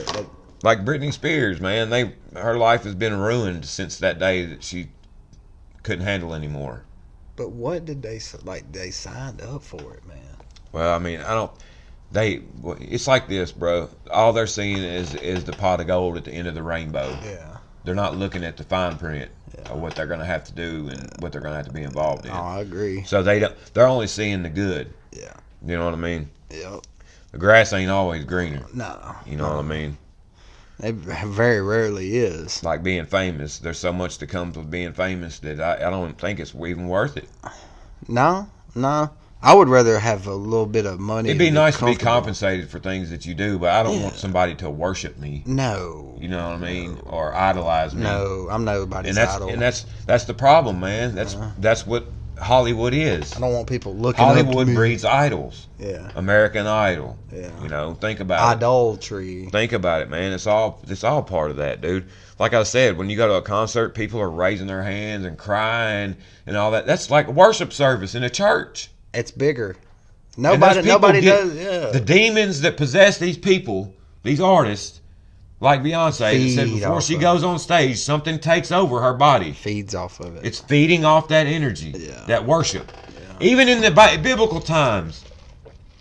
Like Britney Spears, man. Her life has been ruined since that day that she couldn't handle anymore.
But what did they like? They signed up for it, man.
Well, I mean, it's like this, bro. All they're seeing is the pot of gold at the end of the rainbow.
Yeah.
They're not looking at the fine print of what they're going to have to do and what they're going to have to be involved in.
Oh, I agree.
So they're only seeing the good.
Yeah.
You know what I mean?
Yep.
The grass ain't always greener.
No.
You know what I mean?
It very rarely is.
Like being famous. There's so much that comes with being famous that I don't think it's even worth it.
No. I would rather have a little bit of money.
It'd be
and
nice to be
comfortable.
compensated for things that you do, but I don't
Yeah.
want somebody to worship me.
No.
You know what I mean? Or idolize me.
No, I'm nobody's
And
idol.
that's the problem, man. That's what Hollywood is.
I don't want people looking up
Hollywood
to me.
breeds idols.
Yeah.
American Idol.
Yeah.
You know, think about it.
Idolatry.
Think about it, man. It's all part of that, dude. Like I said, when you go to a concert, people are raising their hands and crying and all that. That's like a worship service in a church.
It's bigger.
And those people
Nobody
get-
does. Yeah.
The demons that possess these people, these artists, like Beyonce, that said
Feed
before
off
she
of
goes on stage, something takes over her body.
Feeds off of it.
It's feeding off that energy,
Yeah.
that worship. Even in the biblical times,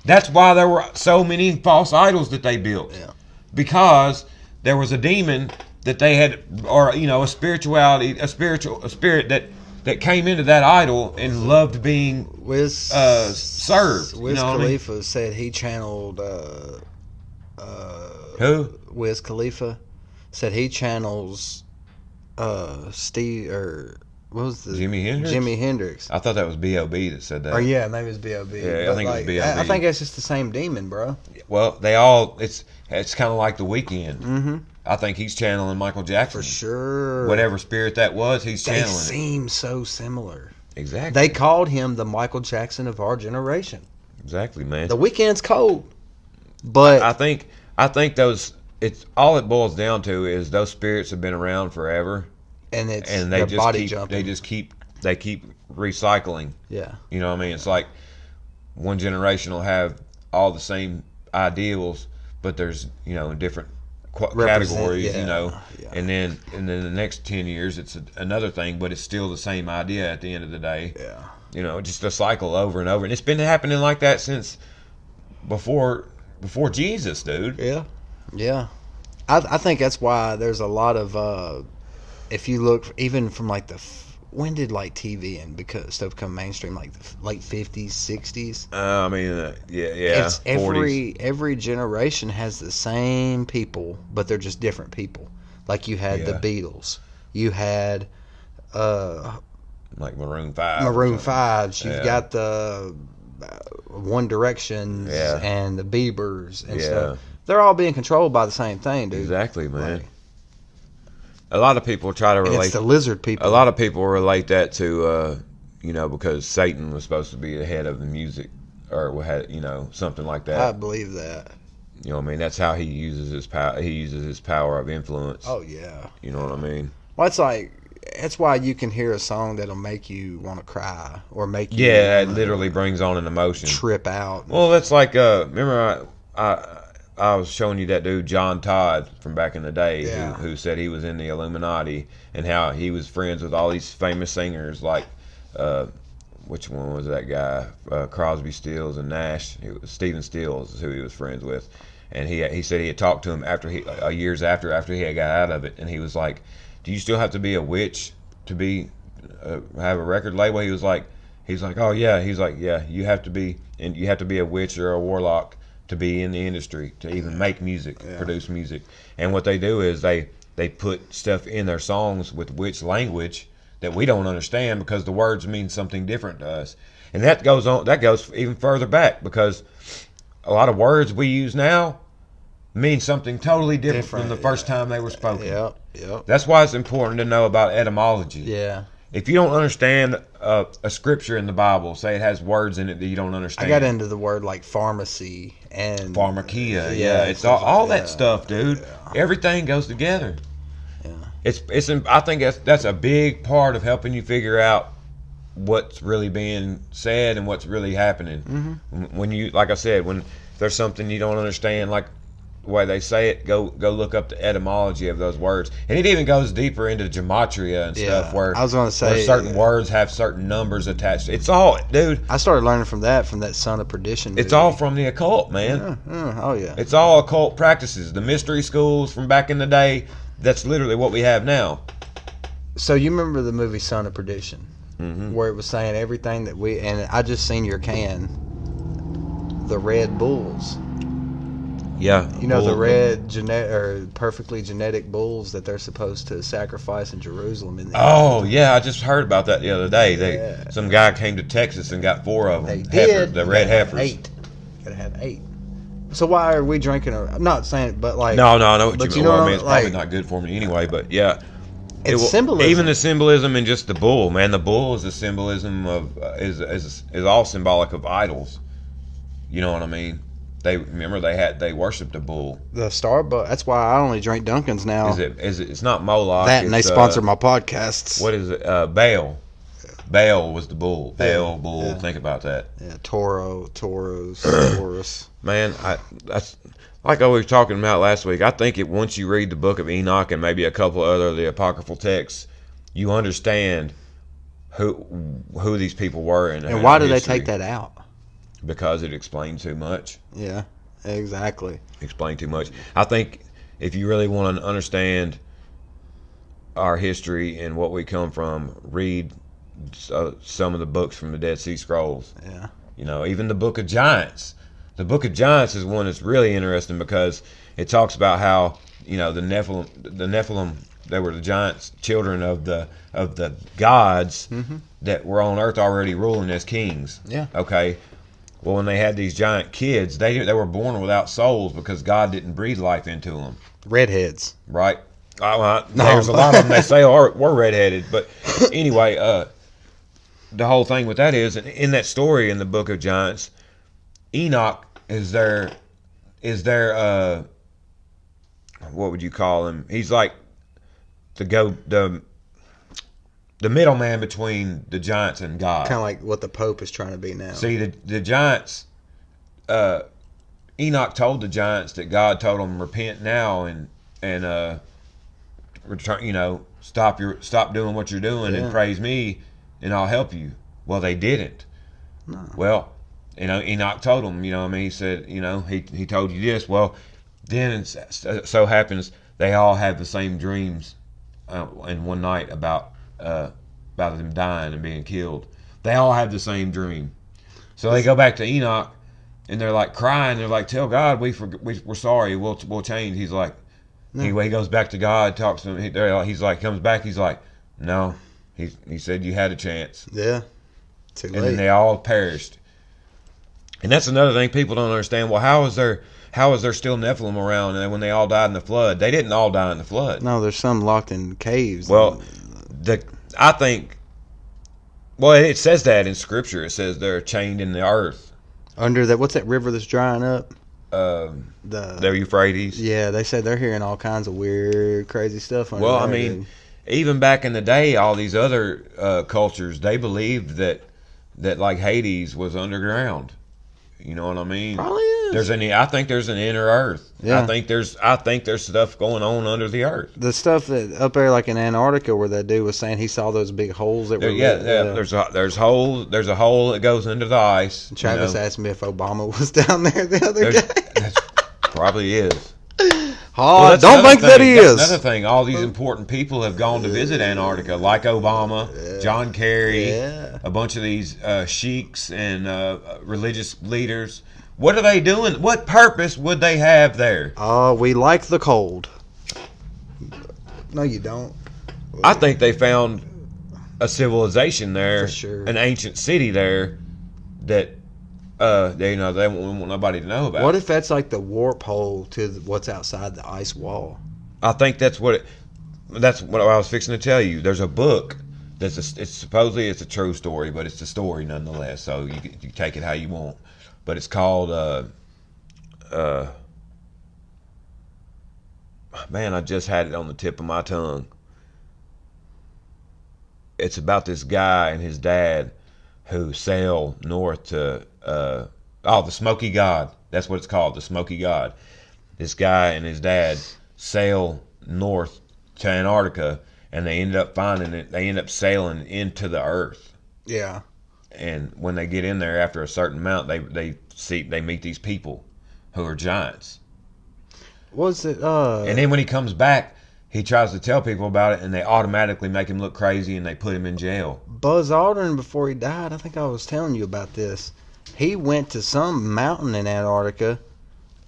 that's why there were so many false idols that they built.
Yeah.
Because there was a demon that they had, or you know, a spirit that came into that idol and loved being
Wiz
served.
Wiz
you know what I mean?
Khalifa said he channeled.
Who?
Wiz Khalifa said he channels Steve or what was the
Jimi Hendrix?
Jimi Hendrix.
I thought that was B.O.B. that said that.
Or yeah, maybe it's B.O.B.
Yeah, I
But,
think it was
like,
B.O.B..
I think it's just the same demon, bro.
Well, it's kind of like The Weeknd.
Mm-hmm.
I think he's channeling Michael Jackson.
For sure.
Whatever spirit that was, he's
They
channeling it.
seem so similar.
Exactly.
They called him the Michael Jackson of our generation.
Exactly, man.
The Weeknd's cold, but
I think those. It's all it boils down to is those spirits have been around forever,
and it's
and they
their
just
body
keep
jumping.
they just keep they keep recycling.
Yeah.
You know what I mean? It's like one generation will have all the same ideals, but there's, you know, different categories, you know, and then the next 10 years it's another thing, but it's still the same idea at the end of the day.
Yeah.
You know, just a cycle over and over, and it's been happening like that since before Jesus, dude.
Yeah. Yeah. I think that's why there's a lot of if you look even from like when did like TV and stuff become mainstream, like the late 50s, 60s?
I mean, yeah.
It's
40s.
every generation has the same people, but they're just different people. Like you had the Beatles, you had
like Maroon 5.
Maroon 5s, you've got the One Directions and the Biebers and stuff. They're all being controlled by the same thing, dude.
Exactly, man.
Like,
a lot of people try to relate.
It's the lizard people.
A lot of people relate that to, you know, because Satan was supposed to be the head of the music, or had, you know, something like that.
I believe that.
You know what I mean? That's how he uses his power. He uses his power of influence.
Oh yeah.
You know what I mean?
Well, it's like that's why you can hear a song that'll make you want to cry or make you
it literally brings on an emotion.
Trip out.
Well, that's like remember I was showing you that dude John Todd from back in the day who said he was in the Illuminati and how he was friends with all these famous singers like which one was that guy? Crosby, Stills, and Nash. Stephen Stills is who he was friends with, and he said he had talked to him after years after he had got out of it, and he was like, "Do you still have to be a witch to be have a record label?" He's like, "Oh yeah." He's like, "Yeah, you have to be a witch or a warlock to be in the industry, to even make music, produce music." And what they do is they put stuff in their songs with witch language that we don't understand because the words mean something different to us. And that goes even further back, because a lot of words we use now mean something totally different from the first time they were spoken.
Yep.
That's why it's important to know about etymology.
Yeah.
If you don't understand a scripture in the Bible, say it has words in it that you don't understand.
I got into the word like pharmacy and
pharmakia. It's all that stuff, dude. Yeah. Everything goes together.
Yeah.
It's. I think that's a big part of helping you figure out what's really being said and what's really happening. Mm-hmm. When you, like I said, when there's something you don't understand, like the way they say it, go look up the etymology of those words. And it even goes deeper into gematria and stuff where
I was going to say
where certain words have certain numbers attached. It's all, dude.
I started learning from that Son of Perdition movie.
It's all from the occult, man.
Oh yeah.
It's all occult practices. The mystery schools from back in the day, that's literally what we have now.
So you remember the movie Son of Perdition?
Mm-hmm.
Where it was saying everything that and I just seen your can, the Red Bulls.
Yeah,
you know the red perfectly genetic bulls that they're supposed to sacrifice in Jerusalem.
I just heard about that the other day. Some guy came to Texas and got 4 of them. The red heifers.
8. Gotta have 8. So why are we drinking? I'm not saying it, but like
no, I know what you mean. I mean, it's probably
like,
not good for me anyway. But yeah,
it's symbolism.
Even the symbolism in just the bull, man. The bull is the symbolism of is all symbolic of idols. You know what I mean? They worshipped a bull.
The Starbucks. That's why I only drink Dunkin's now.
It's not Moloch.
That and they sponsor my podcasts.
What is it? Baal. Baal was the bull. Baal, bull. Yeah. Think about that.
Yeah, Taurus. Taurus.
Man, that's like I was talking about last week. I think once you read the book of Enoch and maybe a couple other of the apocryphal texts, you understand who these people were and
why do they take that out?
Because it explained too much.
Yeah, exactly.
Explained too much. I think if you really want to understand our history and what we come from, read some of the books from the Dead Sea Scrolls.
Yeah.
You know, even the Book of Giants. The Book of Giants is one that's really interesting because it talks about how, you know, the Nephilim, they were the giants, children of the gods that were on earth already ruling as kings.
Yeah.
Okay. Well, when they had these giant kids, they were born without souls because God didn't breathe life into them.
Redheads.
Right. There's a lot of them they say were redheaded. But anyway, the whole thing with that is, in that story in the Book of Giants, Enoch is their what would you call him? He's like the the middleman between the giants and God.
Kind of like what the Pope is trying to be now.
See, the giants, Enoch told the giants that God told them, repent now and return, stop doing what you're doing and praise me and I'll help you. Well, they didn't.
No.
Well, Enoch told them, he said, he told you this. Well, then it so happens they all have the same dreams in one night about them dying and being killed. They all have the same dream. So they go back to Enoch and they're like crying. They're like, tell God we're sorry. We'll change. He's like, he goes back to God, talks to him. He's like, comes back. He's like, no. He said you had a chance.
Yeah. Too late.
And then they all perished. And that's another thing people don't understand. Well, how is there still Nephilim around? And when they all died in the flood, they didn't all die in the flood.
No, there's some locked in caves.
Well, I think. Well, it says that in Scripture. It says they're chained in the earth.
Under that, what's that river that's drying up?
The Euphrates.
Yeah, they said they're hearing all kinds of weird, crazy stuff.
Well, I mean, even back in the day, all these other cultures, they believed that like Hades was underground. You know what I mean?
Probably is.
I think there's an inner earth.
Yeah.
I think there's stuff going on under the earth.
The stuff that up there, like in Antarctica, where that dude was saying he saw those big holes that were.
There's a hole that goes into the ice.
Travis asked me if Obama was down there the other day.
That probably is.
Oh, don't think that he is.
That's another thing. All these important people have gone to visit Antarctica, like Obama, John Kerry, a bunch of these sheiks and religious leaders. What are they doing? What purpose would they have there?
We like the cold. No, you don't.
I think they found a civilization there,
For sure.
an ancient city there that they won't want nobody to know about.
What if that's like the warp hole to what's outside the ice wall?
I think that's what I was fixing to tell you. There's a book it's supposedly it's a true story, but it's a story nonetheless. So you take it how you want. But it's called man, I just had it on the tip of my tongue. It's about this guy and his dad who sail north to the Smoky God. That's what it's called, the Smoky God. This guy and his dad sail north to Antarctica, and they ended up finding it. They end up sailing into the earth.
Yeah.
And when they get in there after a certain amount, they meet these people who are giants.
Was it?
And then when he comes back, he tries to tell people about it, and they automatically make him look crazy, and they put him in jail.
Buzz Aldrin, before he died, I think I was telling you about this. He went to some mountain in Antarctica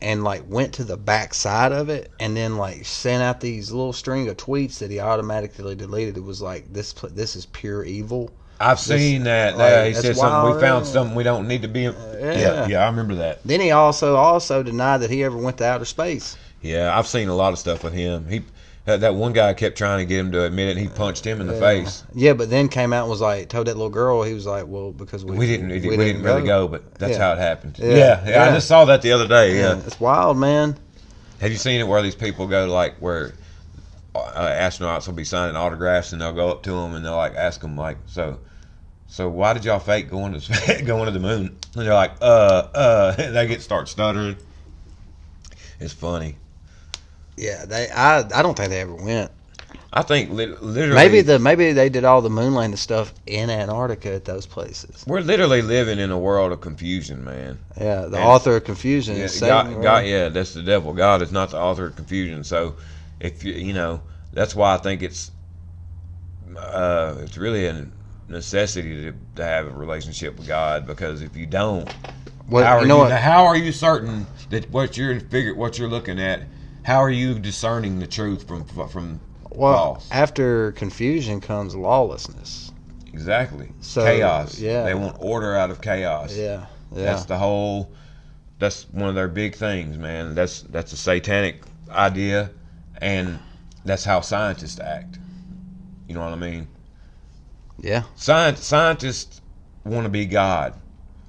and went to the back side of it, and then sent out these little string of tweets that he automatically deleted. It was like, this is pure evil.
I've seen that. He said something. We found something we don't need to be. Yeah, I remember that.
Then he also denied that he ever went to outer space.
Yeah, I've seen a lot of stuff with him. That one guy kept trying to get him to admit it, and he punched him in the face.
Yeah, but then came out and was told that little girl, he was like, well, because we didn't
really go, but that's how it happened.
Yeah.
I just saw that the other day. Yeah.
It's wild, man.
Have you seen it where these people go where astronauts will be signing autographs, and they'll go up to them and they'll ask them so why did y'all fake going to the moon? And they're like, they start stuttering. It's funny.
Yeah, I don't think they ever went.
I think literally
maybe they did all the moon landing stuff in Antarctica at those places.
We're literally living in a world of confusion, man.
Yeah, author of confusion is Satan.
God, that's the devil. God is not the author of confusion. So if that's why I think it's really a necessity to have a relationship with God, because if you don't, how are you certain that what you're looking at? How are you discerning the truth from false?
After confusion comes lawlessness.
Exactly.
So,
chaos.
Yeah.
They want order out of chaos.
Yeah.
That's that's one of their big things, man. That's a satanic idea, and that's how scientists act. You know what I mean?
Yeah.
Scientists want to be God.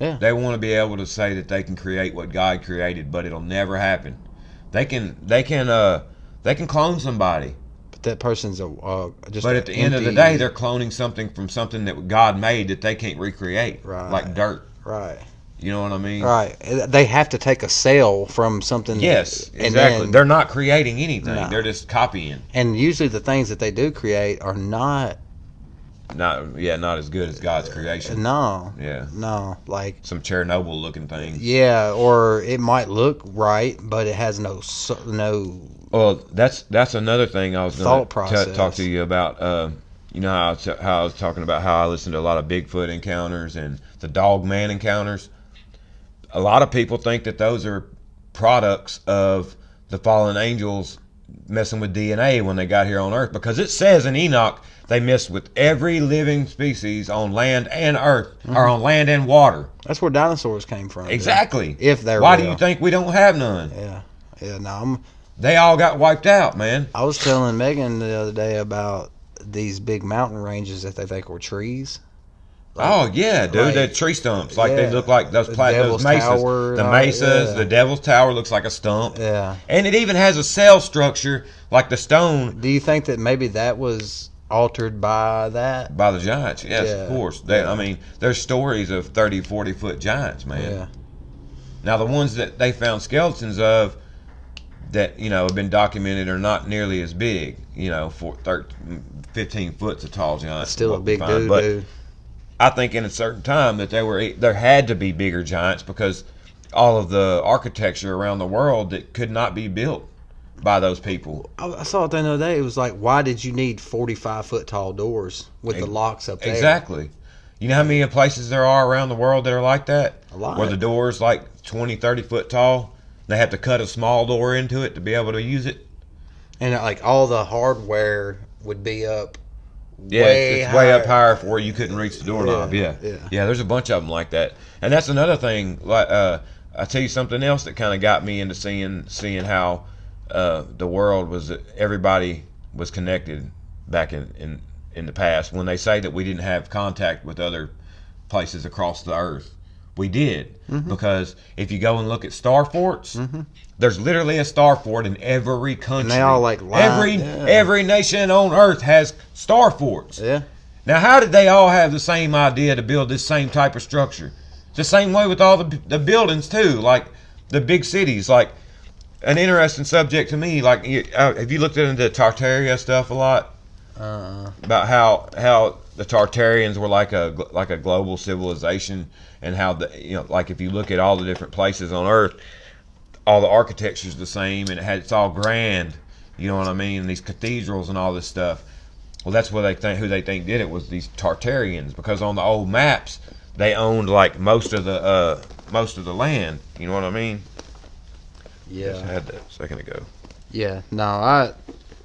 Yeah.
They want to be able to say that they can create what God created, but it'll never happen. They can clone somebody.
that person's just.
But at the end of the day, they're cloning something from something that God made that they can't recreate,
Right.
like dirt.
right.
You know what I mean?
Right. They have to take a cell from something.
Yes,
and
exactly.
then-
They're not creating anything.
No.
They're just copying.
and usually the things that they do create are not.
Not as good as God's creation.
No.
Yeah.
No. Like.
Some Chernobyl looking things.
Yeah, or it might look right, but it has no.
Well, that's another thing I was going
Thought
to
process.
talk to you about. You know how I was talking about how I listened to a lot of Bigfoot encounters and the dog man encounters. A lot of people think that those are products of the fallen angels messing with DNA when they got here on Earth, because it says in Enoch they messed with every living species on land and Earth, or on land and water.
That's where dinosaurs came from.
Exactly.
If they're
Why do
real.
you think we don't have none?
Yeah. Yeah. No.
They all got wiped out, man.
I was telling Megan the other day about these big mountain ranges that they think were trees.
Oh yeah, dude,
like-
the tree stumps, like they
yeah,
look like those
the
those
Devil's
mesas.
Tower,
The
all-
mesas,
yeah.
the Devil's Tower looks like a stump,
Yeah.
and it even has a cell structure like the stone
Do you think that maybe that was altered by that?
by the giants. Yes,
Yeah,
of course.
yeah.
I mean, there's stories of 30, 40-foot giants, man.
Yeah.
Now the ones that they found skeletons of that have been documented are not nearly as big. 15 foot's a tall giant.
That's still a
what we
big
find.
dude,
But
dude.
I think in a certain time that there had to be bigger giants because all of the architecture around the world that could not be built by those people.
I saw it the other day. It was like, why did you need 45-foot tall doors with the locks up there?
Exactly. You know how many places there are around the world that are like that?
A lot.
Where the door's like 20, 30 foot tall. They have to cut a small door into it to be able to use it.
And like all the hardware would be up.
Yeah, it's way up higher for where you couldn't reach the doorknob.
Yeah,
Yeah,
yeah.
There's a bunch of them like that, and that's another thing. Like, I tell you something else that kind of got me into seeing how the world was. Everybody was connected back in the past. When they say that we didn't have contact with other places across the earth, we did, because if you go and look at star forts, there's literally a star fort in every country.
And they all like line,
every nation on earth has star forts.
Yeah.
Now, how did they all have the same idea to build this same type of structure? It's the same way with all the buildings too, like the big cities. Like an interesting subject to me. Like, have you looked into Tartaria stuff a lot? About how the Tartarians were like a global civilization, and how like if you look at all the different places on Earth, all the architecture's the same, and it's all grand. You know what I mean? And these cathedrals and all this stuff. Well, that's what who they think did it was these Tartarians, because on the old maps they owned like most of the land. You know what I mean?
Yeah.
I had that a second ago.
Yeah. No,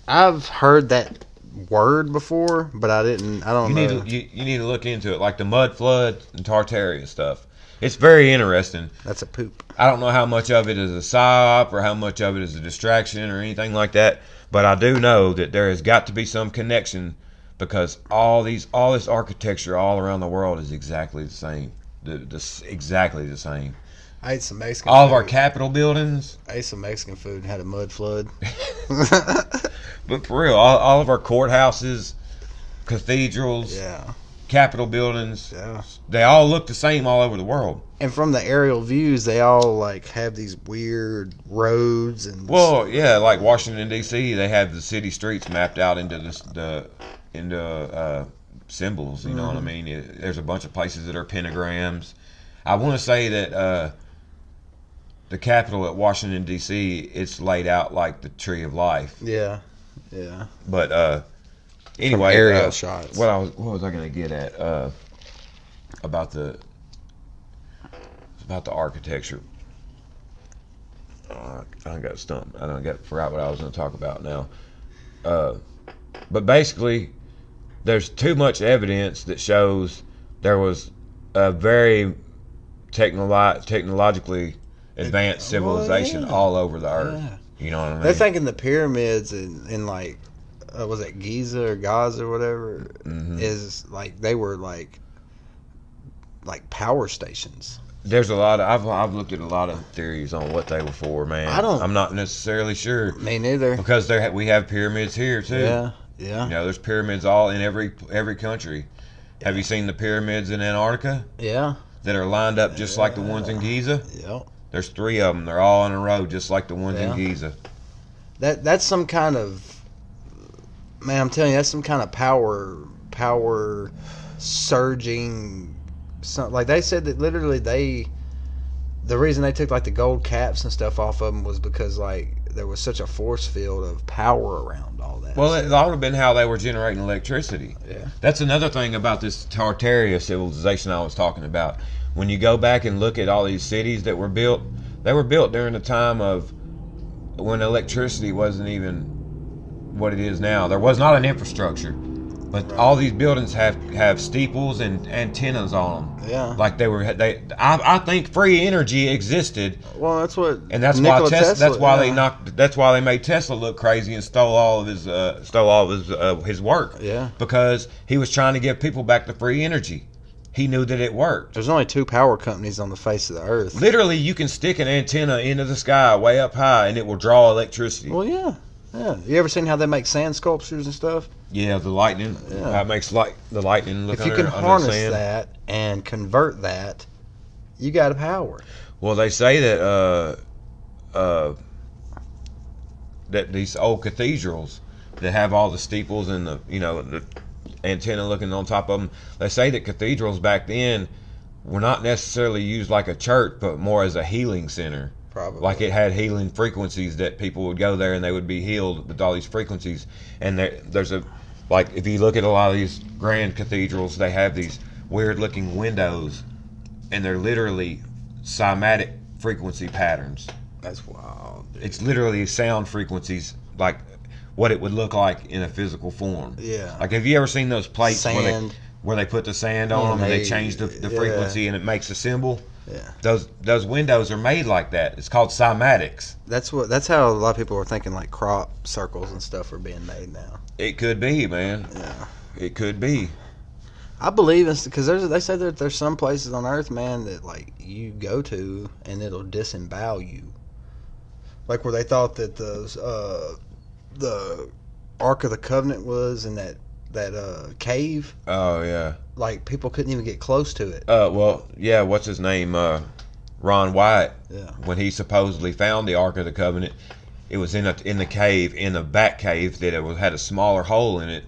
I've heard that word before, but I don't know.
You need to look into it, like the mud flood and Tartaria stuff. It's very interesting.
That's a poop.
I don't know how much of it is a psyop or how much of it is a distraction or anything like that, but I do know that there has got to be some connection, because all this architecture all around the world is exactly the same. Exactly the same.
I ate some Mexican
All
food.
of our Capitol buildings,
I ate some Mexican food and had a mud flood.
but for real, all of our courthouses, cathedrals,
Yeah.
Capitol buildings,
Yeah.
they all look the same all over the world.
And from the aerial views, they all like have these weird roads and.
Well, yeah, like Washington D.C., they have the city streets mapped out into symbols. You know what I mean? There's a bunch of places that are pentagrams. I want to say that the Capitol at Washington D.C., it's laid out like the Tree of Life.
Yeah. Yeah.
But anyway,
aerial shots.
What was I going to get at about the architecture? I got stumped. Forgot what I was going to talk about now. But basically, there's too much evidence that shows there was a very technologically advanced civilization all over the earth.
Yeah.
You know what I mean?
They're thinking the pyramids in like, was it Giza or Gaza or whatever? Is like they were like power stations.
There's a lot of I've looked at a lot of theories on what they were for, man. I'm not necessarily sure.
Me neither.
Because we have pyramids here too.
Yeah, yeah.
You know, there's pyramids all in every country. Have you seen the pyramids in Antarctica?
Yeah.
That are lined up just like the ones in Giza?
Yep.
There's 3 of them. They're all in a row just like the ones in Giza.
That's some kind of, man, I'm telling you, that's some kind of power surging. Like they said that literally the reason they took like the gold caps and stuff off of them was because like there was such a force field of power around all that.
Well, it ought to have been how they were generating electricity.
Yeah.
That's another thing about this Tartaria civilization I was talking about. When you go back and look at all these cities that were built, they were built during the time of when electricity wasn't even what it is now. There was not an infrastructure, but all these buildings have steeples and antennas on them.
Yeah.
Like I think free energy existed.
Well, that's what.
And that's
Nikola
why
Tesla,
that's why they knocked. That's why they made Tesla look crazy and stole all of his work.
Yeah.
Because he was trying to give people back the free energy. He knew that it worked.
There's only 2 power companies on the face of the earth.
Literally, you can stick an antenna into the sky way up high, and it will draw electricity.
Well, yeah. You ever seen how they make sand sculptures and stuff?
Yeah, the lightning.
Yeah.
That makes the lightning look.
If you can harness that and convert that, you got a power.
Well, they say that that these old cathedrals that have all the steeples and the antenna looking on top of them. They say that cathedrals back then were not necessarily used like a church, but more as a healing center.
Probably.
Like it had healing frequencies that people would go there and they would be healed with all these frequencies. And there's if you look at a lot of these grand cathedrals, they have these weird looking windows, and they're literally cymatic frequency patterns.
That's wild. Dude.
It's literally sound frequencies, like what it would look like in a physical form.
Yeah.
Like, have you ever seen those plates
Sand.
where they put the sand on them and they change the frequency and it makes a symbol?
Yeah.
Those windows are made like that. It's called cymatics.
That's how a lot of people are thinking like crop circles and stuff are being made now.
It could be, man.
Yeah.
It could be.
I believe it's because they say that there's some places on Earth, man, that like you go to and it'll disembowel you. Like where they thought that the Ark of the Covenant was in that cave.
Oh yeah.
Like people couldn't even get close to it.
Well, yeah. What's his name? Ron Wyatt.
Yeah.
When he supposedly found the Ark of the Covenant, it was in the cave, in the back cave that had a smaller hole in it.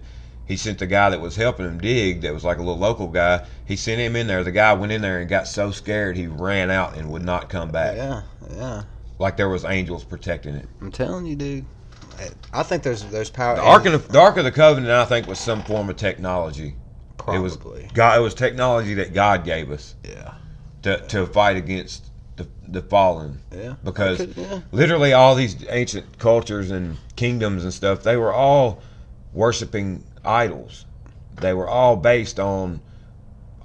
He sent the guy that was helping him dig, that was like a little local guy. He sent him in there. The guy went in there and got so scared he ran out and would not come back.
Yeah, yeah.
Like there was angels protecting it.
I'm telling you, dude. I think there's power.
The Ark of the Covenant, I think, was some form of technology.
Probably.
It was God. It was technology that God gave us.
Yeah.
To fight against the fallen.
Yeah.
Because literally all these ancient cultures and kingdoms and stuff, they were all worshiping idols. They were all based on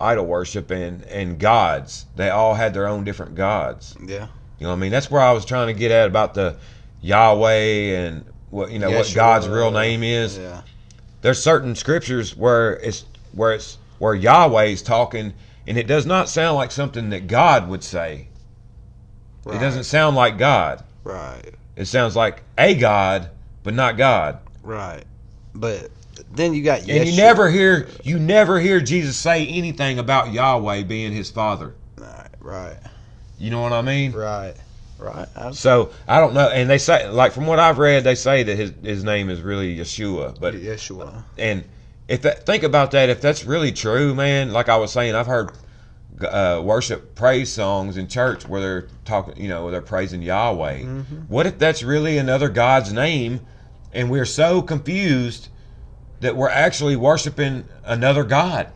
idol worship and gods. They all had their own different gods.
Yeah.
You know what I mean? That's where I was trying to get at about the Yahweh and what what God's real name is.
Yeah.
There's certain scriptures where Yahweh's talking, and it does not sound like something that God would say.
Right.
It doesn't sound like God.
Right.
It sounds like a God, but not God.
Right. But then you got
And you never hear Jesus say anything about Yahweh being his father.
Right.
You know what I mean?
Right.
So I don't know, and they say, like from what I've read, they say that his name is really Yeshua. But
Yeshua.
And think about that, if that's really true, man. Like I was saying, I've heard worship praise songs in church where they're talking, where they're praising Yahweh. Mm-hmm. What if that's really another God's name, and we're so confused that we're actually worshiping another God?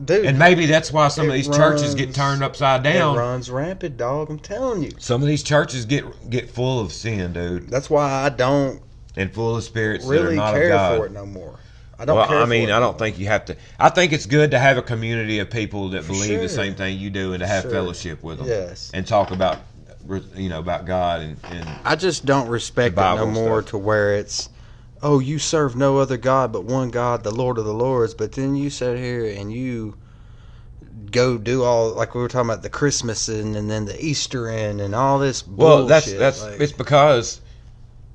Dude,
and maybe that's why some of these churches get turned upside down.
It runs rampant, dog. I'm telling you.
Some of these churches get full of sin, dude.
That's why I don't
and full of spirits
really
that are not
care
of God.
for it no more. I don't care.
I don't think you have to. I think it's good to have a community of people that believe the same thing you do and to have fellowship with them.
Yes.
And talk about about God and
I just don't respect it no more to where it's, oh, you serve no other God but one God, the Lord of the Lords. But then you sit here and you go do all, like we were talking about the Christmas and then the Easter and all this
Well,
bullshit.
that's
like,
it's because,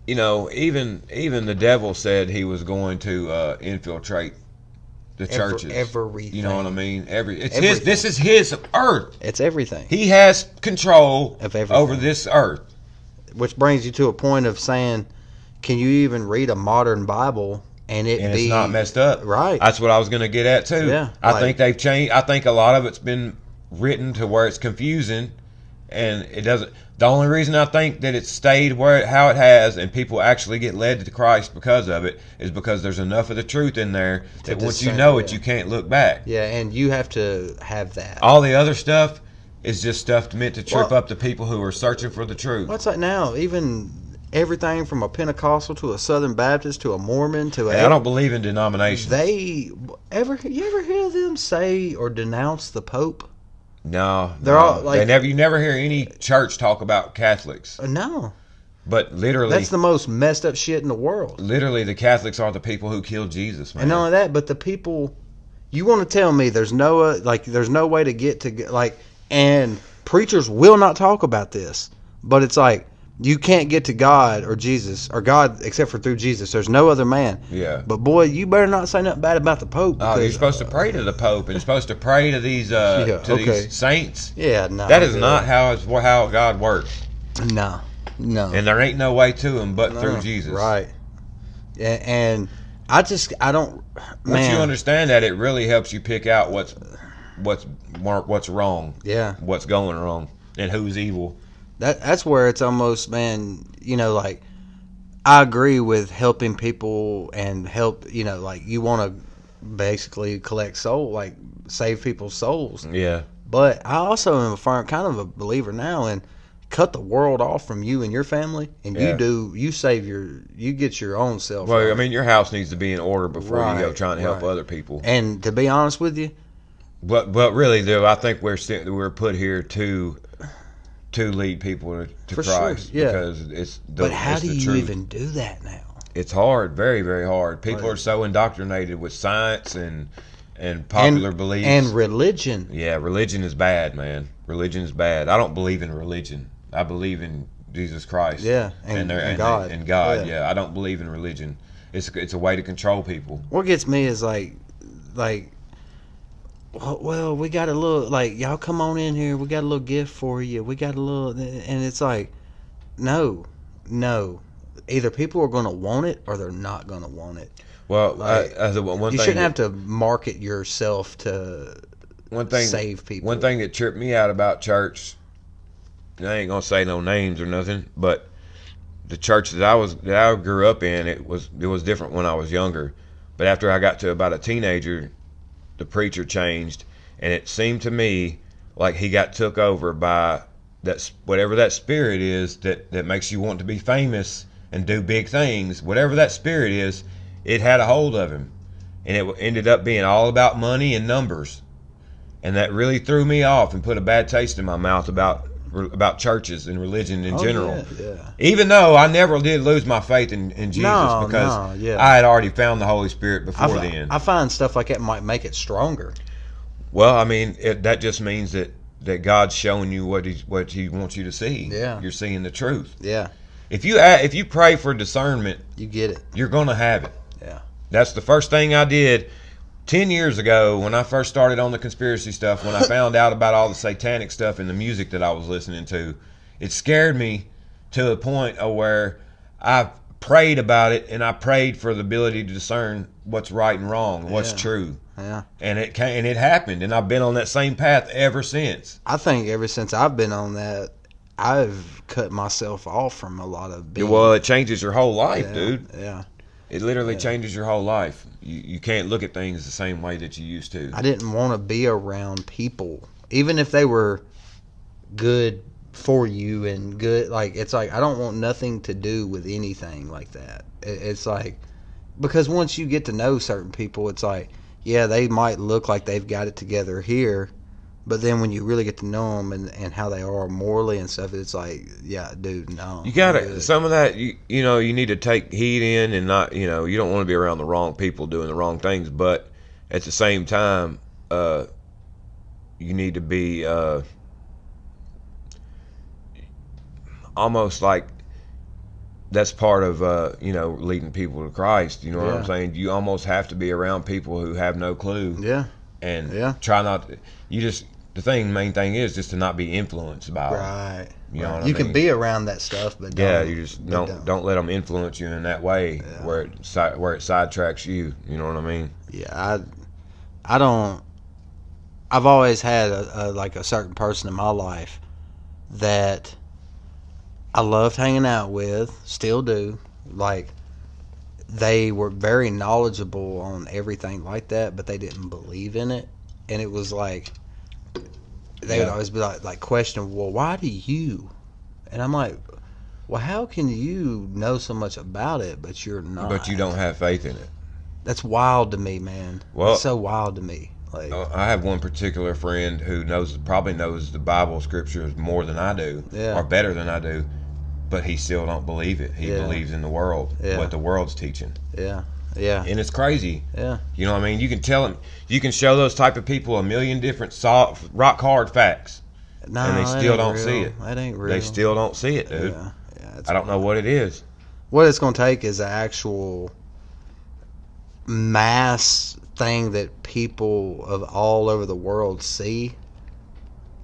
you know, even the devil said he was going to infiltrate the churches.
everything.
You know what I mean? It's
Everything.
his. This is his earth.
It's everything.
He has control
Of everything.
over this earth.
Which brings you to a point of saying, can you even read a modern Bible and
It's not messed up.
Right.
That's what I was going to get at too.
Yeah,
I
like-
think they've changed. I think a lot of it's been written to where it's confusing, and it doesn't. The only reason I think that it's stayed how it has, and people actually get led to Christ because of it, is because there's enough of the truth in there that once you
discern,
know it,
yeah.
you can't look back.
Yeah, and you have to have that.
All the other stuff is just stuff meant to trip
Well-
up the people who are searching for the truth.
What's like now? Even everything from a Pentecostal to a Southern Baptist to a Mormon to
And I don't believe in denominations.
you ever hear them say or denounce the Pope?
No,
They're
no.
all, like-
you never hear any church talk about Catholics,
No,
but literally,
that's the most messed up shit in the world.
literally, the Catholics are the people who killed Jesus, man.
And not only that, but the people, you want to tell me there's no way to get to like, and preachers will not talk about this, but it's like you can't get to God or Jesus or God except for through Jesus. There's no other man.
Yeah.
But boy, you better not say nothing bad about the Pope.
Oh, you're
because,
supposed to pray to the Pope, and you're supposed to pray to these
okay.
these saints.
Yeah, no.
That is not how God works,
No.
and there ain't no way to Him but through Jesus.
Right. And I don't.
Once
Man.
you understand that, it really helps you pick out what's wrong,
Yeah.
what's going wrong, and who's evil.
That's where it's almost, man, like I agree with helping people and help, like you want to basically collect like save people's souls.
Yeah.
But I also am kind of a believer now in cut the world off from you and your family, and
Yeah.
you get your own self.
Well, I
right.
mean, your house needs to be in order before you go
Right,
trying to help
right.
other people.
And to be honest with you,
But really, though, I think we're put here to lead people to
For sure,
Christ,
yeah.
because it's the,
but how
it's
do
the
you
truth.
even do that now?
It's hard, very, very hard. People
Right.
are so indoctrinated with science and popular beliefs.
And religion.
Yeah, religion is bad, man. Religion is bad. I don't believe in religion. I believe in Jesus Christ.
Yeah,
and
God.
And God.
Yeah.
Yeah, I don't believe in religion. It's a way to control people.
What gets me is like, well, we got a little, like, y'all come on in here. We got a little gift for you. We got a little, and it's like, no. Either people are going to want it or they're not going to want it.
Well,
Like,
one
You
thing
shouldn't have to market yourself to
one thing
save people.
One thing that tripped me out about church, and I ain't gonna say no names or nothing, but the church that I grew up in, it was different when I was younger. But after I got to about a teenager, the preacher changed, and it seemed to me like he got took over by whatever that spirit is that makes you want to be famous and do big things. Whatever that spirit is, it had a hold of him, and it ended up being all about money and numbers. And that really threw me off and put a bad taste in my mouth about churches and religion in general.
Yeah.
Even though I never did lose my faith in Jesus,
No,
because
yeah.
I had already found the Holy Spirit before then.
I find stuff like that might make it stronger.
Well, I mean, that just means that God's showing you what He wants you to see.
Yeah.
You're seeing the truth.
Yeah,
If you pray for discernment,
you get it.
you're gonna have it.
Yeah.
That's the first thing I did 10 years ago when I first started on the conspiracy stuff, when I found out about all the satanic stuff and the music that I was listening to. It scared me to a point of where I prayed about it, and I prayed for the ability to discern what's right and wrong, what's
Yeah.
true.
Yeah.
And it happened, and I've been on that same path ever since.
I think ever since I've been on that, I've cut myself off from a lot of being.
Well, it changes your whole life,
yeah,
dude.
Yeah.
It literally changes your whole life. You can't look at things the same way that you used to.
I didn't want to be around people, even if they were good for you and good. Like, it's like I don't want nothing to do with anything like that. It's like, because once you get to know certain people, it's like, yeah, they might look like they've got it together here, but then when you really get to know them and how they are morally and stuff, it's like, yeah, dude, no.
You gotta, some of that, you need to take heed in, and not, you don't want to be around the wrong people doing the wrong things, but at the same time, you need to be almost like that's part of leading people to Christ. You know what I'm
Yeah.
saying? You almost have to be around people who have no clue.
Yeah.
And
Yeah.
try not to, main thing is just to not be influenced by it.
Right.
You know
right.
what I
You can
mean?
be around that stuff, but
Yeah, you just
but
don't let them influence you in that way
Yeah.
where it sidetracks you. You know what I mean?
Yeah, I don't. I've always had like a certain person in my life that I loved hanging out with, still do. Like, they were very knowledgeable on everything like that, but they didn't believe in it. And it was like, they would
Yeah.
always be like question, well, why do you? And I'm like, well, how can you know so much about it, but you're not?
But you don't have faith in it.
That's wild to me, man.
Well-
it's so wild to me. Like,
I have one particular friend who probably knows the Bible scriptures more than I do,
Yeah.
or better than I do, but he still don't believe it. He
Yeah.
believes in the world,
Yeah.
what the world's teaching,
yeah, yeah,
and it's crazy.
yeah.
You know what I mean? You can tell them, you can show those type of people a million different rock hard facts,
No,
and they
that
still
ain't
don't
real.
see it.
That ain't real.
They still don't see it, dude.
Yeah, yeah.
I don't know what it is.
What it's going to take is an actual mass thing that people of all over the world see,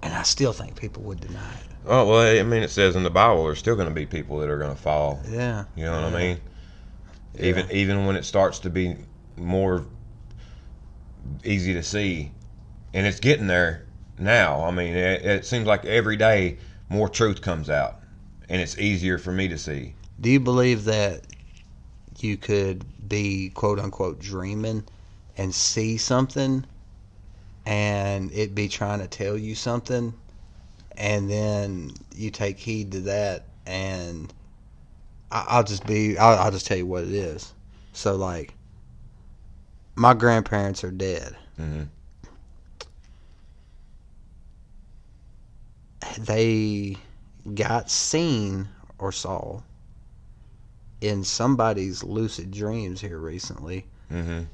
and I still think people would deny it.
Oh well, I mean, it says in the Bible there's still going to be people that are going to fall.
Yeah,
You know what I mean?
Yeah.
Even when it starts to be more easy to see, and it's getting there now. I mean, it seems like every day more truth comes out, and it's easier for me to see.
Do you believe that you could be quote unquote dreaming and see something, and it be trying to tell you something, and then you take heed to that, and I'll just tell you what it is. So, like, my grandparents are dead.
Hmm.
They got seen or saw in somebody's lucid dreams here recently,
Hmm.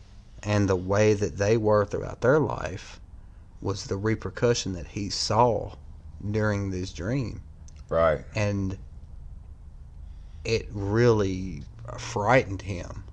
and the way that they were throughout their life was the repercussion that he saw during this dream,
Right.
and it really frightened him.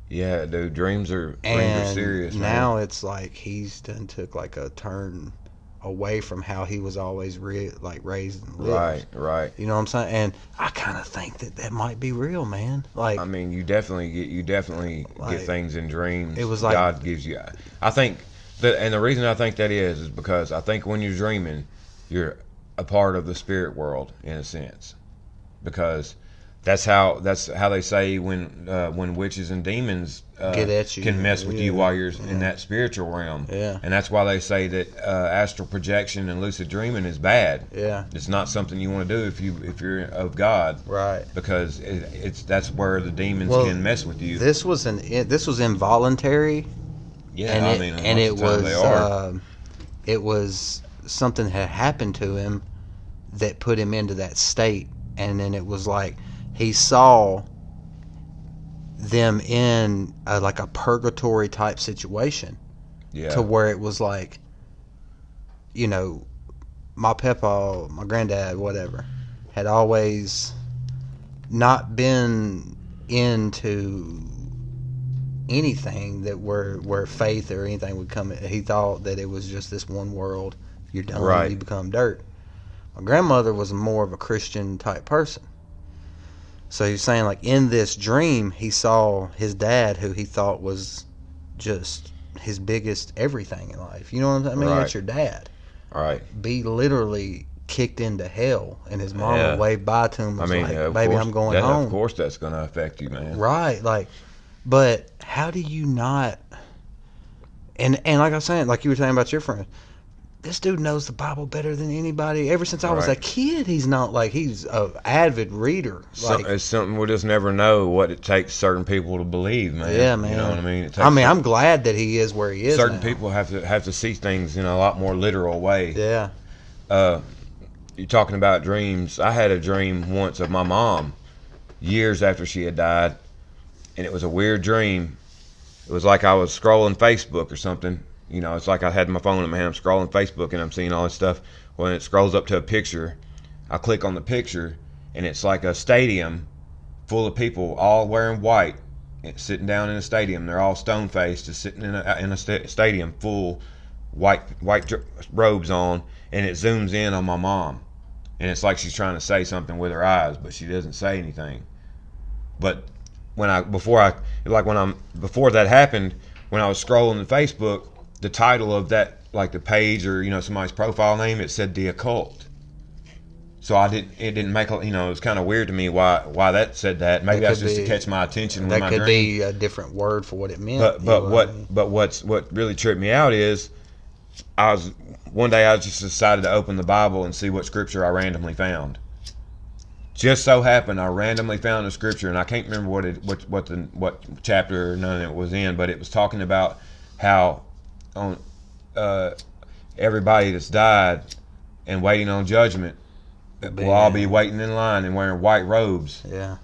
Yeah, dude. Dreams are
And
serious.
now
man.
it's like he's done took like a turn away from how he was always raised and lived.
Right. Right.
You know what I'm saying? And I kind of think that might be real, man. Like,
I mean, you definitely
Like,
get things in dreams.
it was like-
God gives you. I think that, and the reason I think that is because I think when you're dreaming, you're a part of the spirit world in a sense, because that's how they say when witches and demons
Get at you.
can mess with you
Yeah.
while you're in that spiritual realm.
Yeah.
And that's why they say that astral projection and lucid dreaming is bad.
yeah,
It's not something you want to do if you're of God,
right.
because that's where the demons
Well,
can mess with you.
This was involuntary,
Yeah,
and
I mean, most
it
of the time
was
they are.
it was something had happened to him that put him into that state, and then it was like he saw them in like a purgatory type situation,
Yeah,
to where it was like, you know, my papa, my granddad, whatever, had always not been into anything that where faith or anything would come. He thought that it was just this one world. You're done,
Right.
you become dirt. My grandmother was more of a Christian type person. So he's saying, like, in this dream, he saw his dad, who he thought was just his biggest everything in life. You know what I'm saying? I mean,
Right.
that's your dad.
all right.
Be literally kicked into hell, and his mom
Yeah.
would wave bye to him.
I
And
mean,
was like,
of
baby,
course,
I'm going home.
Of course, that's going to affect you, man.
Right, like, but how do you not? And like I was saying, like you were saying about your friend, this dude knows the Bible better than anybody. Ever since I was a
Right.
kid, he's not like he's a avid reader. Like,
It's something we'll just never know what it takes certain people to believe, man.
yeah, man.
You know what I mean? It takes
I mean, I'm glad that he is where he is.
certain
now.
people have to see things in a lot more literal way.
Yeah,
You're talking about dreams. I had a dream once of my mom years after she had died, and it was a weird dream. It was like I was scrolling Facebook or something, You know, it's like I had my phone in my hand, I'm scrolling Facebook, and I'm seeing all this stuff. When it scrolls up to a picture, I click on the picture, and it's like a stadium full of people all wearing white, sitting down in a stadium. They're all stone faced, just sitting in a stadium full white robes on, and it zooms in on my mom, and it's like she's trying to say something with her eyes, but she doesn't say anything. But before that happened, when I was scrolling the Facebook, the title of that, like the page or somebody's profile name, it said the occult. So it didn't make, it was kind of weird to me why that said that. Maybe that's just to catch my attention with my dream.
That could be a different word for what it meant.
But what really tripped me out is one day I just decided to open the Bible and see what scripture I randomly found. Just so happened I randomly found a scripture, and I can't remember what chapter or none of it was in, but it was talking about how on everybody that's died and waiting on judgment will all be waiting in line and wearing white robes.
Yeah.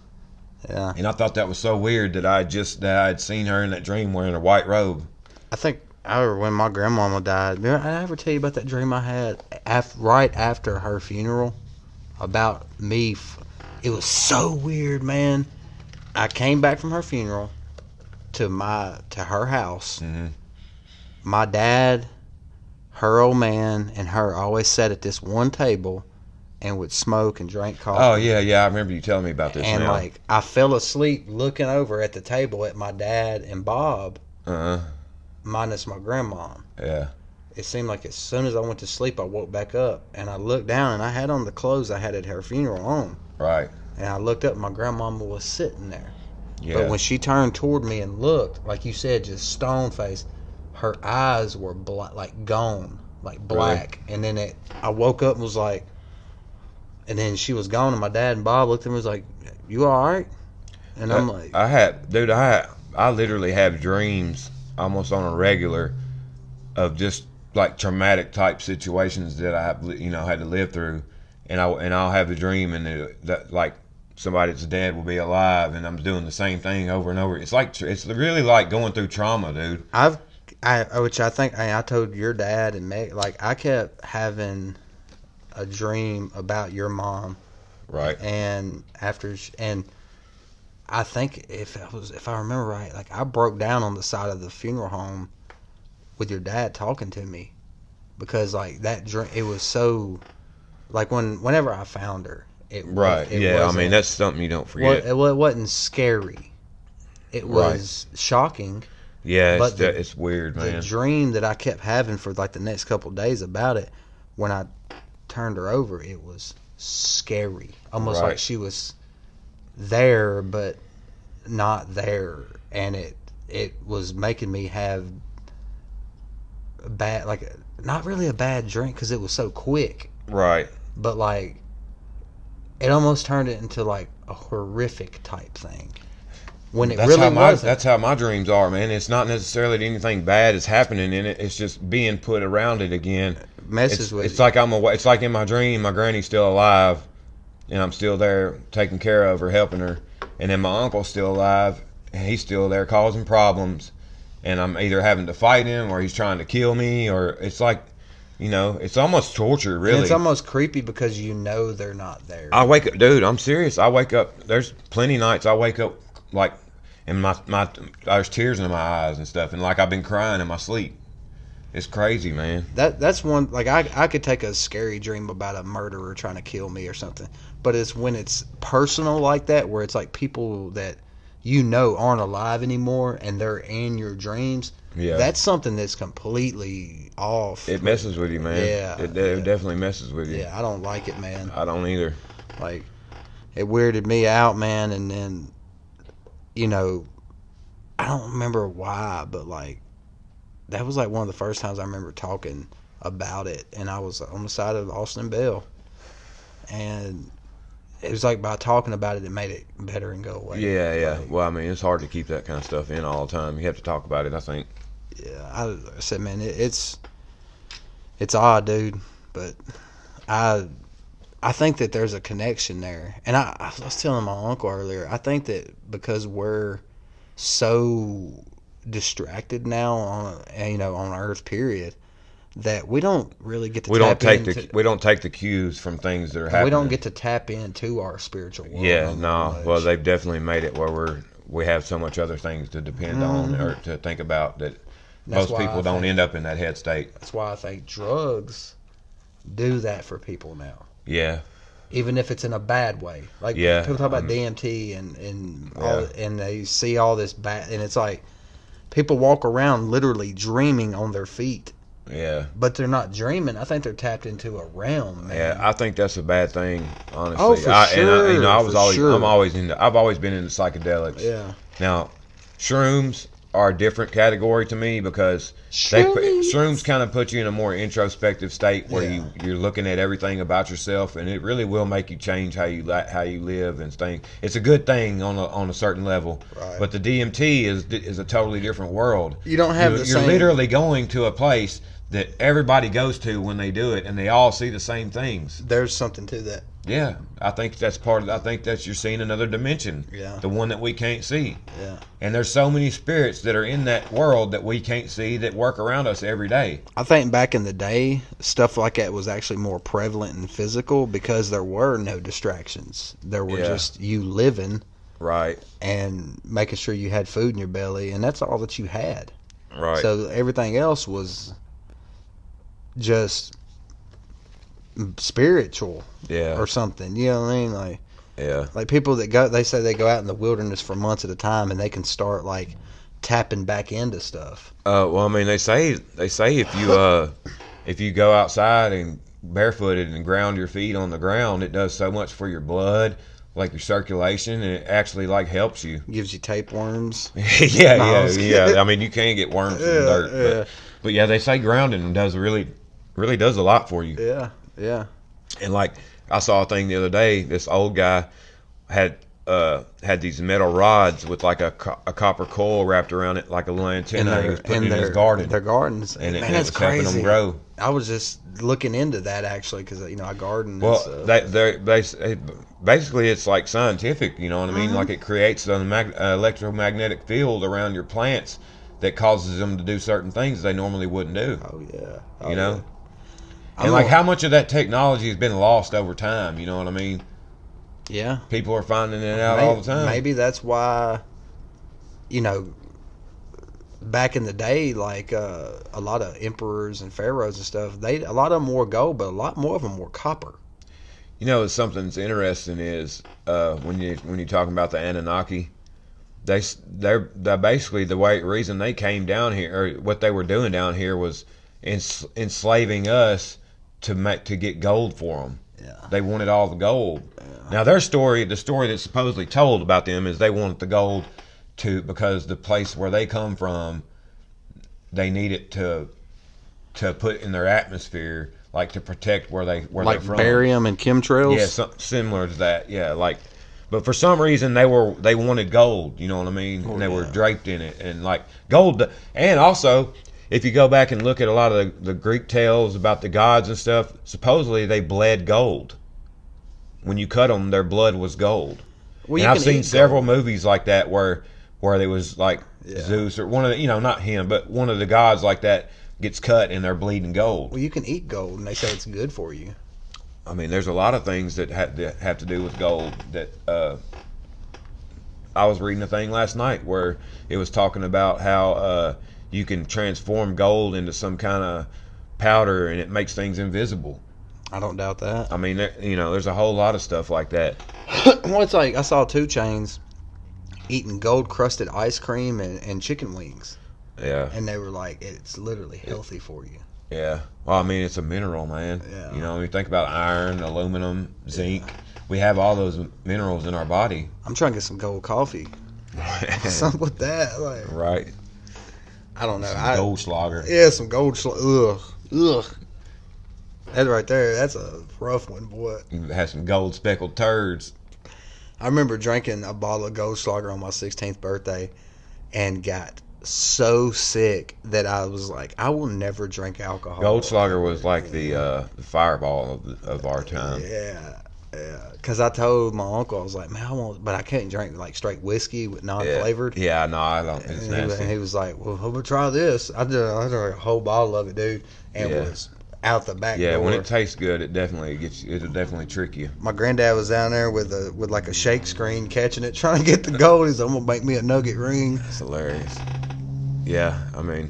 And I thought that was so weird that I had seen her in that dream wearing a white robe.
I think when my grandmama died, did I ever tell you about that dream I had right after her funeral about me? It was so weird, man. I came back from her funeral to her house.
Mm-hmm.
My dad, her old man, and her always sat at this one table and would smoke and drink coffee.
Oh yeah, I remember you telling me about this.
And
now.
I fell asleep looking over at the table at my dad and Bob, minus my grandma.
Yeah.
It seemed like as soon as I went to sleep, I woke back up and I looked down and I had on the clothes I had at her funeral on.
Right.
And I looked up and my grandmama was sitting there.
Yeah.
But when she turned toward me and looked, like you said, just stone faced, her eyes were like gone, like black. Really? And then I woke up and was like, and then she was gone, and my dad and Bob looked at me and was like, "You all right?" And I'm like,
I literally have dreams almost on a regular of just like traumatic type situations that I have, had to live through, and I'll have the dream and that like somebody that's dead will be alive, and I'm doing the same thing over and over. It's really like going through trauma, dude.
Which I think I told your dad and Meg, like I kept having a dream about your mom,
right?
And and I think if I remember right, like I broke down on the side of the funeral home with your dad talking to me, because like that dream, it was so like whenever I found her, it
yeah. I mean, that's something you don't forget.
It wasn't scary. It was shocking.
Yeah, it's weird, man.
The dream that I kept having for like the next couple of days about it, when I turned her over, it was scary, almost like she was there but not there, and it was making me have a bad, like not really a bad dream because it was so quick,
right?
But like it almost turned it into like a horrific type thing. When
That's how my dreams are, man. It's not necessarily that anything bad is happening in it. It's just being put around it again.
Messes with
it's
you.
like it's like in my dream, my granny's still alive, and I'm still there taking care of her, helping her, and then my uncle's still alive, and he's still there causing problems, and I'm either having to fight him or he's trying to kill me, or it's like, it's almost torture, really.
And it's almost creepy because they're not there.
I wake up, dude. I'm serious. I wake up. There's plenty nights I wake up like, and there's tears in my eyes and stuff, and like I've been crying in my sleep. It's crazy, man.
That's one, like I could take a scary dream about a murderer trying to kill me or something, but it's when it's personal like that, where it's like people that aren't alive anymore and they're in your dreams. Yeah, that's something that's completely off.
It messes with you, man.
Yeah,
it definitely messes with you.
Yeah, I don't like it, man.
I don't either.
Like, it weirded me out, man, and then I don't remember why, but like that was like one of the first times I remember talking about it, and I was on the side of Austin Bell, and it was like by talking about it, it made it better and go away.
Yeah.
Like,
well, I mean, it's hard to keep that kind of stuff in all the time. You have to talk about it, I think.
Yeah, I said, man, it's odd, dude, but I think that there's a connection there, and I was telling my uncle earlier, I think that because we're so distracted now on on Earth period that we don't really get to
We
tap
don't take
into.
we don't take the cues from things that are happening.
We don't get to tap into our spiritual world.
Yeah,
no.
no. Well, they've definitely made it where we have so much other things to depend on or to think about that most people don't end up in that head state.
That's why I think drugs do that for people now.
Yeah.
Even if it's in a bad way. Like
Yeah,
people talk about DMT and they see all this bad, and it's like people walk around literally dreaming on their feet.
Yeah.
But they're not dreaming. I think they're tapped into a realm, man.
Yeah, I think that's a bad thing, honestly.
Oh, for sure.
And I was
for
always,
sure.
I've always been into psychedelics.
Yeah.
Now, shrooms are a different category to me because shrooms kind of put you in a more introspective state where you're looking at everything about yourself, and it really will make you change how you live and things. It's a good thing on a certain level,
Right.
but the DMT is a totally different world.
You don't have the
You're
same.
literally going to a place that everybody goes to when they do it, and they all see the same things.
There's something to that.
Yeah, I think that's part of. I think that you're seeing another dimension.
Yeah.
The one that we can't see.
Yeah.
And there's so many spirits that are in that world that we can't see that work around us every day.
I think back in the day, stuff like that was actually more prevalent and physical because there were no distractions. There were just you living
Right.
and making sure you had food in your belly, and that's all that you had.
Right.
So everything else was just spiritual
Yeah.
or something. You know what I mean?
Yeah.
Like people that go, they say they go out in the wilderness for months at a time, and they can start like tapping back into stuff.
Well, I mean, they say if you go outside and barefooted and ground your feet on the ground, it does so much for your blood, like your circulation, and it actually like helps you.
Gives you tapeworms.
Yeah. I mean, you can get worms from dirt, but yeah, they say grounding really does a lot for you.
Yeah.
And like I saw a thing the other day, this old guy had these metal rods with like a copper coil wrapped around it like a little antenna. And he was putting it in his garden.
Their gardens.
And
Man,
it
that's
was helping
crazy.
them grow.
I was just looking into that actually because I garden.
Well,
and
basically it's like scientific, you know what I mean? Like it creates an electromagnetic field around your plants that causes them to do certain things they normally wouldn't do.
Oh yeah.
You know? And like how much of that technology has been lost over time, you know what I mean?
Yeah.
People are finding it out all the time.
Maybe that's why, back in the day, like a lot of emperors and pharaohs and stuff, a lot of them wore gold, but a lot more of them wore copper.
You know, something that's interesting is when you're talking about the Anunnaki, they're basically reason they came down here, or what they were doing down here was enslaving us to get gold for them.
Yeah.
They wanted all the gold. Yeah. Now the story that's supposedly told about them is they wanted the gold because the place where they come from, they need it to put in their atmosphere, like to protect where they're from.
Like barium and chemtrails.
Yeah, something similar to that. Yeah, but for some reason they wanted gold. You know what I mean? And they were draped in it, and like gold, and also. If you go back and look at a lot of the Greek tales about the gods and stuff, supposedly they bled gold. When you cut them, their blood was gold. Well, and I've seen several movies like that where there was like Zeus or one of the, not him, but one of the gods like that gets cut and they're bleeding gold.
Well, you can eat gold, and they say it's good for you.
I mean, there's a lot of things that have to do with gold that I was reading a thing last night where it was talking about how you can transform gold into some kind of powder and it makes things invisible.
I don't doubt that.
I mean, there's a whole lot of stuff like that.
Well, it's like I saw 2 Chainz eating gold crusted ice cream and chicken wings.
Yeah.
And they were like, it's literally healthy for you.
Yeah. Well, I mean, it's a mineral, man.
Yeah.
When you think about iron, aluminum, zinc, we have all those minerals in our body.
I'm trying to get some gold coffee. Something with that.
Right.
I don't know.
Some Goldschlager.
Yeah, some Goldschlager. Ugh. That right there, that's a rough one, boy.
You have some gold speckled turds.
I remember drinking a bottle of Goldschlager on my 16th birthday and got so sick that I was like, I will never drink alcohol.
Goldschlager was like the fireball of our time.
Yeah. Yeah, because I told my uncle, I was like, man, I want, but I can't drink like straight whiskey with non-flavored.
Yeah, no, I don't. It's nasty.
And he was like, well, I'm gonna try this. I did a whole bottle of it, dude, and it was out the back door.
When it tastes good, it definitely gets you. It'll definitely trick you.
My granddad was down there with like a shake screen catching it, trying to get the gold. He's like, I'm gonna make me a nugget ring.
It's hilarious. Yeah, I mean,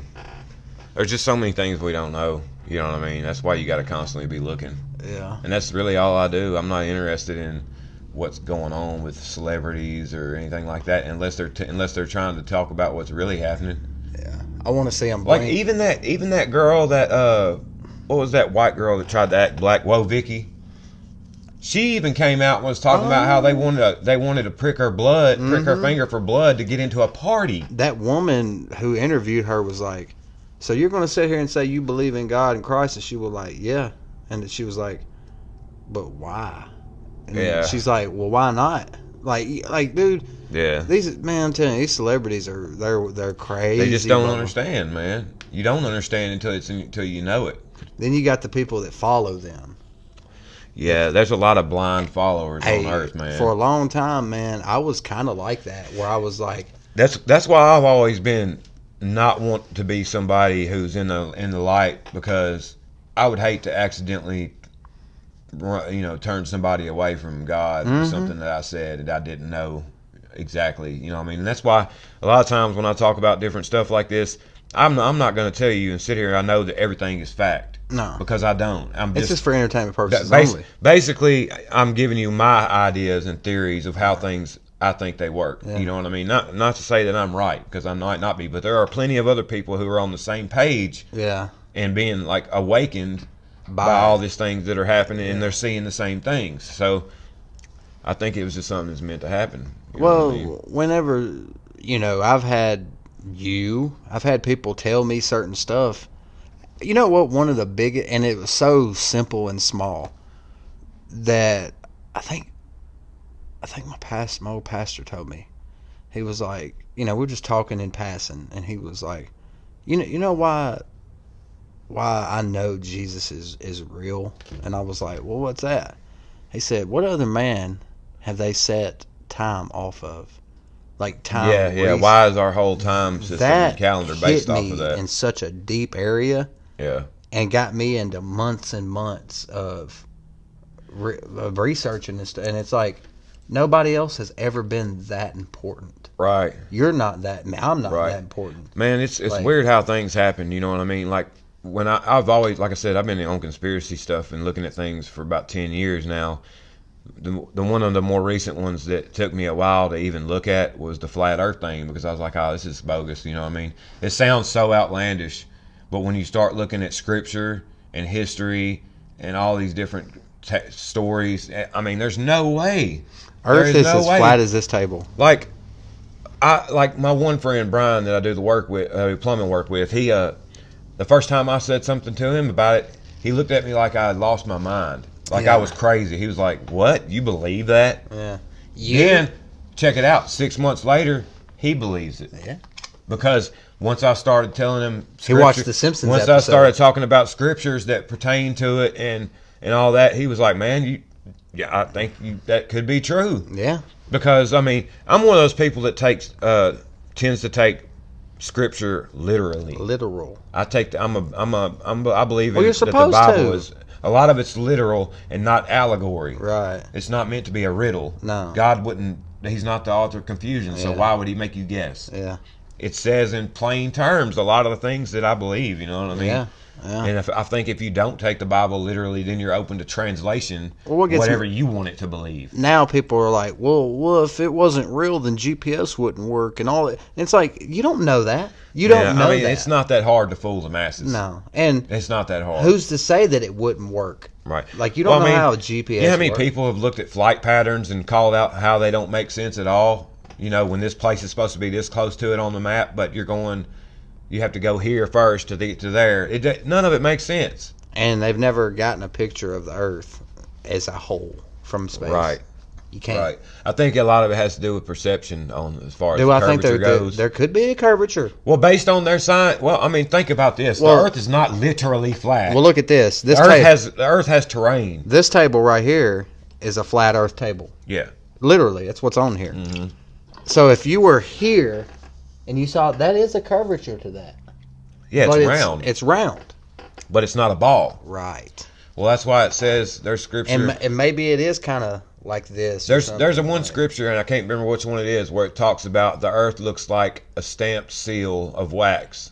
there's just so many things we don't know. You know what I mean? That's why you got to constantly be looking.
Yeah.
And that's really all I do. I'm not interested in what's going on with celebrities or anything like that, unless they're trying to talk about what's really happening.
Yeah. I want to see them.
Like even that girl that what was that white girl that tried to act black? Whoa, Vicky. She even came out and was talking about how they wanted to prick her finger for blood to get into a party.
That woman who interviewed her was like, so you're going to sit here and say you believe in God and Christ? And she was like, yeah. And she was like, but why? And she's like, well, why not? Like, dude.
Yeah.
I'm telling you, these celebrities they're crazy.
They just don't understand, man. You don't understand until you know it.
Then you got the people that follow them.
Yeah, there's a lot of blind followers on Earth, man.
For a long time, man, I was kind of like that, where I was like,
that's why I've always been not want to be somebody who's in the light, because I would hate to accidentally, turn somebody away from God for something that I said that I didn't know exactly. You know what I mean? And that's why a lot of times when I talk about different stuff like this, I'm not going to tell you and sit here. I know that everything is fact.
No,
because I don't.
It's just for entertainment purposes only.
Basically, I'm giving you my ideas and theories of how things I think they work.
Yeah.
You know what I mean? Not to say that I'm right, because I might not be, but there are plenty of other people who are on the same page.
Yeah.
And being like awakened by all these things that are happening, and they're seeing the same things. So I think it was just something that's meant to happen.
Whenever I've had people tell me certain stuff. You know what? One of the biggest, and it was so simple and small, that I think my old pastor told me. He was like, we're just talking in passing, and he was like, you know why I know Jesus is real? And I was like, well, what's that? He said, what other man have they set time off of? Like time.
Yeah. Why is our whole time system and calendar based off of that?
In such a deep area.
Yeah.
And got me into months and months of researching this stuff. And it's like, nobody else has ever been that important.
Right.
You're not that. I'm not that important.
Man, it's weird how things happen. You know what I mean? Like, when I've always, like I said, I've been on conspiracy stuff and looking at things for about 10 years now. The one of the more recent ones that took me a while to even look at was the flat earth thing, because I was like, oh, this is bogus. You know what I mean? It sounds so outlandish. But when you start looking at scripture and history and all these different stories, I mean, there's no way.
Earth is as flat as this table.
Like my one friend Brian that I do the work with, plumbing work with. He the first time I said something to him about it, he looked at me like I had lost my mind, like I was crazy. He was like, "What? You believe that?"
Yeah.
Then check it out. 6 months later, he believes it.
Yeah.
Because once I started telling him,
he watched the Simpsons.
Once I started talking about scriptures that pertain to it and all that, he was like, "Man, I think that could be true."
Yeah.
Because I mean, I'm one of those people that tends to take scripture literally.
Literal.
I take. I believe
you're
that the
supposed
Bible
to.
is a lot of it's literal and not allegory.
Right.
It's not meant to be a riddle.
No.
God wouldn't. He's not the author of confusion. So why would he make you guess?
Yeah.
It says in plain terms a lot of the things that I believe. You know what I mean?
Yeah. Yeah.
And I think if you don't take the Bible literally, then you're open to translation,
what
whatever you want it to believe.
Now people are like, well, if it wasn't real, then GPS wouldn't work and all that. And it's like, you don't know that. You don't know that.
It's not that hard to fool the masses.
No. And
it's not that hard.
Who's to say that it wouldn't work?
Right.
Like, you don't know how GPS
You know how many
works.
people have looked at flight patterns and called out how they don't make sense at all? You know, when this place is supposed to be this close to it on the map, but you have to go here first to there. None of it makes sense.
And they've never gotten a picture of the Earth as a whole from space.
Right.
You can't.
Right. I think a lot of it has to do with perception as far as the curvature goes.
There could be a curvature?
Well, based on their science. Well, I mean, think about this. The Earth is not literally flat.
Well, look at this.
The Earth has terrain.
This table right here is a flat Earth table.
Yeah.
Literally, that's what's on here.
Mm-hmm.
So if you were here and you saw, that is a curvature to that.
Yeah,
But
it's round,
It's round.
but it's not a ball.
Right.
Well, that's why it says there's scripture.
And maybe it is kind of like this. or
There's a
something,
one
like-
scripture, and I can't remember which one it is, where it talks about the earth looks like a stamped seal of wax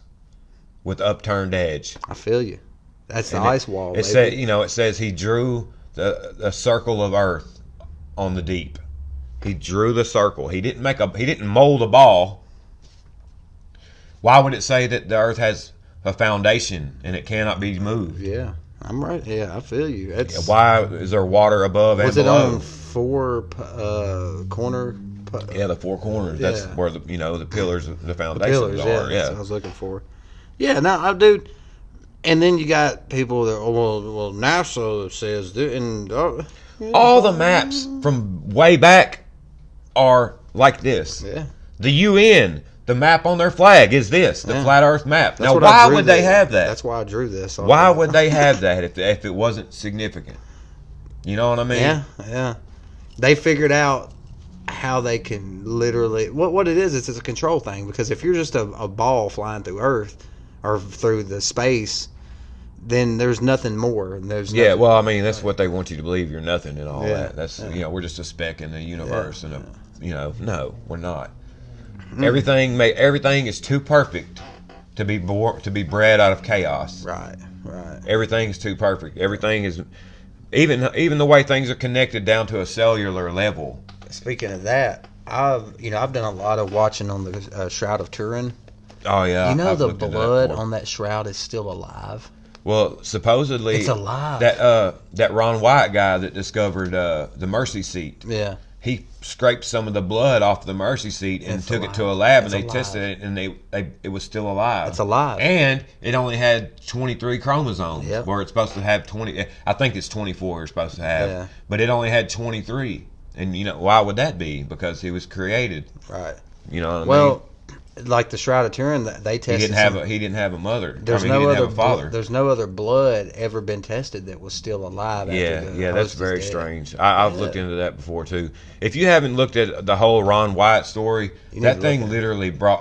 with upturned edge.
I feel you. That's the
And
ice wall.
It said, it says he drew a circle of earth on the deep. He drew the circle. He didn't mold a ball. Why would it say that the earth has a foundation and it cannot be moved?
Yeah, I'm right. Yeah, I feel you. It's,
Why is there water above and
was it
below?
on four corner?
Yeah, the four corners. That's
Yeah.
where the pillars, the
The
foundations
pillars. Yeah,
are.
that's
Yeah.
what I was looking for. Yeah, no, I do. And then you got people that, well, NASA says, and
All the maps from way back are like this.
yeah,
The UN, the map on their flag is this, the
Yeah.
flat Earth map.
That's
Now,
what I
why
drew
would they
that.
have that?
That's why I drew this.
Why would they have that if it wasn't significant? You know what I mean?
Yeah, yeah. They figured out how they can literally what it is. It's a control thing, because if you're just a ball flying through Earth or through the space, then there's nothing more. There's
Yeah,
nothing-
well, I mean, that's what they want you to believe. You're nothing and all
Yeah,
that. That's
yeah.
we're just a speck in the universe,
Yeah,
and no, we're not. Everything is too perfect to be bred out of chaos.
right, right.
Everything's too perfect. Everything is, even the way things are connected down to a cellular level.
Speaking of that, I've done a lot of watching on the Shroud of Turin.
Oh yeah,
You know,
I've
the
looked into that
blood
before.
on that shroud is still alive.
Well, supposedly
It's alive.
That Ron White guy that discovered the mercy seat.
Yeah.
He scraped some of the blood off the mercy seat and
It's
took
alive.
it to a lab,
It's
and they
alive.
tested it, and it was still alive.
It's alive.
and it only had 23 chromosomes,
Yep.
where it's supposed to have 20. I think it's 24. You're supposed to have,
Yeah.
but it only had 23. And why would that be? Because he was created.
Right.
You know what I mean?
Well, like the Shroud of Turin, they
He
tested.
didn't have a mother.
There's
he
no
didn't
other
have a father.
there's no other blood ever been tested that was still alive. After
Yeah,
the
that's
host is
very
dead.
strange. I've looked into that before too. If you haven't looked at the whole Ron White story,
You need
that
to
thing
look at it.
literally brought.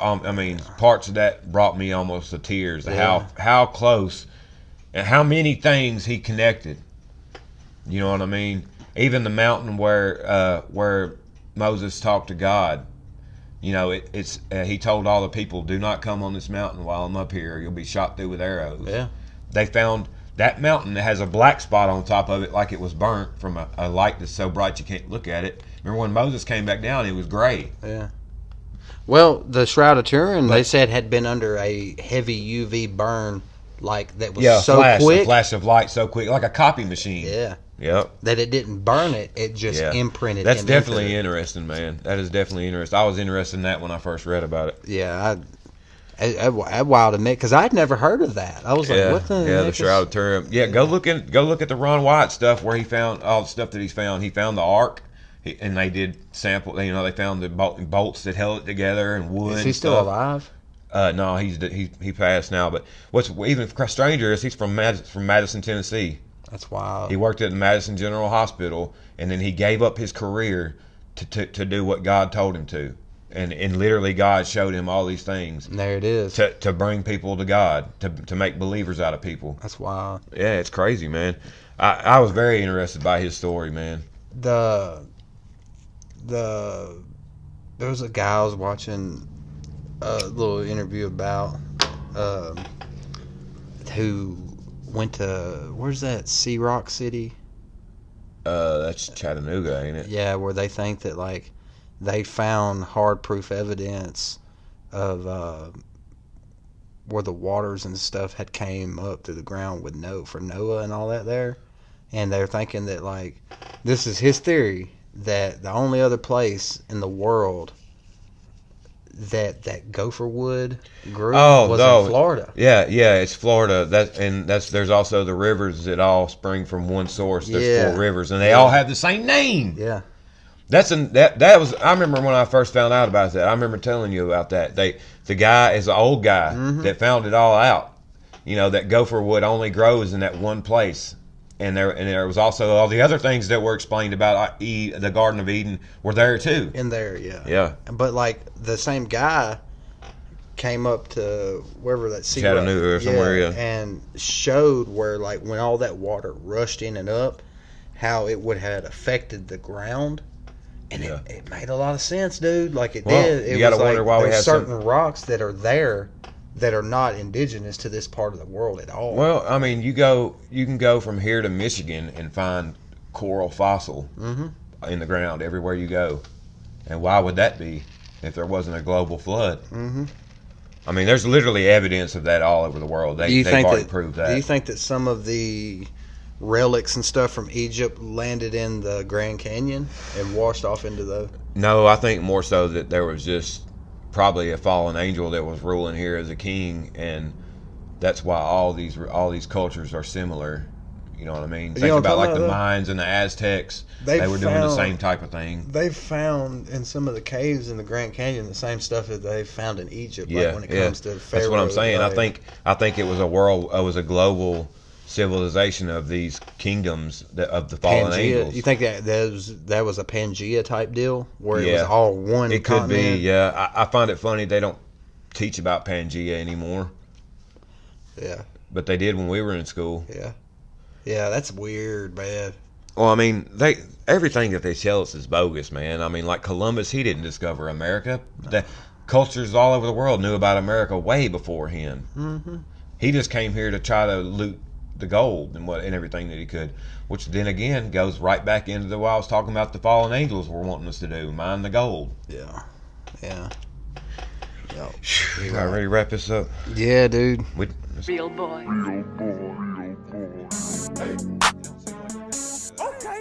Parts of that brought me almost to tears.
Yeah.
How close and how many things he connected. You know what I mean? Even the mountain where Moses talked to God. He told all the people, "Do not come on this mountain while I'm up here. You'll be shot through with arrows."
Yeah.
They found that mountain that has a black spot on top of it, like it was burnt from a light that's so bright you can't look at it. Remember when Moses came back down, it was gray.
Yeah. Well, the Shroud of Turin, they said, had been under a heavy UV burn, like that was
Yeah,
so
a
quick.
flash of light so quick, like a copy machine.
Yeah.
Yep.
That it didn't burn it; it just
Yeah.
imprinted.
That's
him
definitely
into it.
interesting, man. That is definitely interesting. I was interested in that when I first read about it.
Yeah, I wilded me because I'd never heard of that. I was like,
Yeah,
"What the?"
the
heck
Shroud
is-"
of Turin. Yeah, go look at the Ron White stuff where he found all the stuff that he's found. He found the Ark, and they did sample. They found the bolts that held it together and wood.
Is he
and
still
stuff.
alive?
No, he passed now. But what's even stranger is he's from Madison, Tennessee.
That's wild.
He worked at the Madison General Hospital, and then he gave up his career to do what God told him to. And literally God showed him all these things
And there it is.
to bring people to God, to make believers out of people.
That's wild.
Yeah, it's crazy, man. I was very interested by his story, man.
There was a guy I was watching a little interview about who went to, where's that, Sea Rock City?
That's Chattanooga, ain't it?
Yeah, where they think that like they found hard proof evidence of where the waters and stuff had came up to the ground with for Noah and all that there, and they're thinking that like this is his theory that the only other place in the world that gopher wood grew was in Florida.
Yeah, it's Florida. There's also the rivers that all spring from one source. There's
Yeah.
4 rivers, and they all have the same name.
Yeah.
That was. I remember when I first found out about that. I remember telling you about that. The guy is an old guy
Mm-hmm.
that found it all out. That gopher wood only grows in that one place. And there was also all the other things that were explained about the Garden of Eden were there too.
In there, yeah.
Yeah.
But like the same guy came up to wherever that sea
Chattanooga or somewhere, yeah.
and showed where like when all that water rushed in and up, how it would have affected the ground. And it made a lot of sense, dude. Like it did. It
you got to
was
wonder
like
why we
there's
have
certain rocks that are there that are not indigenous to this part of the world at all.
Well, I mean, you can go from here to Michigan and find coral fossil in the ground everywhere you go. And why would that be if there wasn't a global flood?
Mm-hmm.
I mean, there's literally evidence of that all over the world. They've already proved that.
Do you think that some of the relics and stuff from Egypt landed in the Grand Canyon and washed off into the...
No, I think more so that there was just probably a fallen angel that was ruling here as a king, and that's why all these cultures are similar. You know what I mean? Think about like the Mayans and the Aztecs. They were doing the same type of thing.
They've found in some of the caves in the Grand Canyon the same stuff that they found in Egypt. Like when it comes to Pharaoh.
That's what I'm saying. I think it was a global civilization of these kingdoms of the fallen angels.
You think that was a Pangea type deal where it was all one?
It could be. Yeah, I find it funny they don't teach about Pangea anymore.
Yeah,
but they did when we were in school.
Yeah, that's weird, man.
Well, I mean, everything that they tell us is bogus, man. I mean, like Columbus, he didn't discover America. The cultures all over the world knew about America way before him. Mm-hmm. He just came here to try to loot the gold and everything that he could, which then again goes right back into what I was talking about. The fallen angels were wanting us to do, mine the gold.
Yeah.
You got ready to wrap this up?
Yeah, dude.
Real boy.
Okay.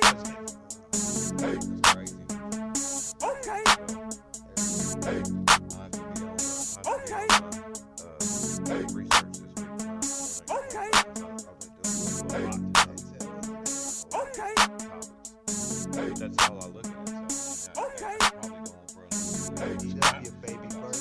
Okay.
That's all I look at. So,
Okay.
probably going for a
Baby bird.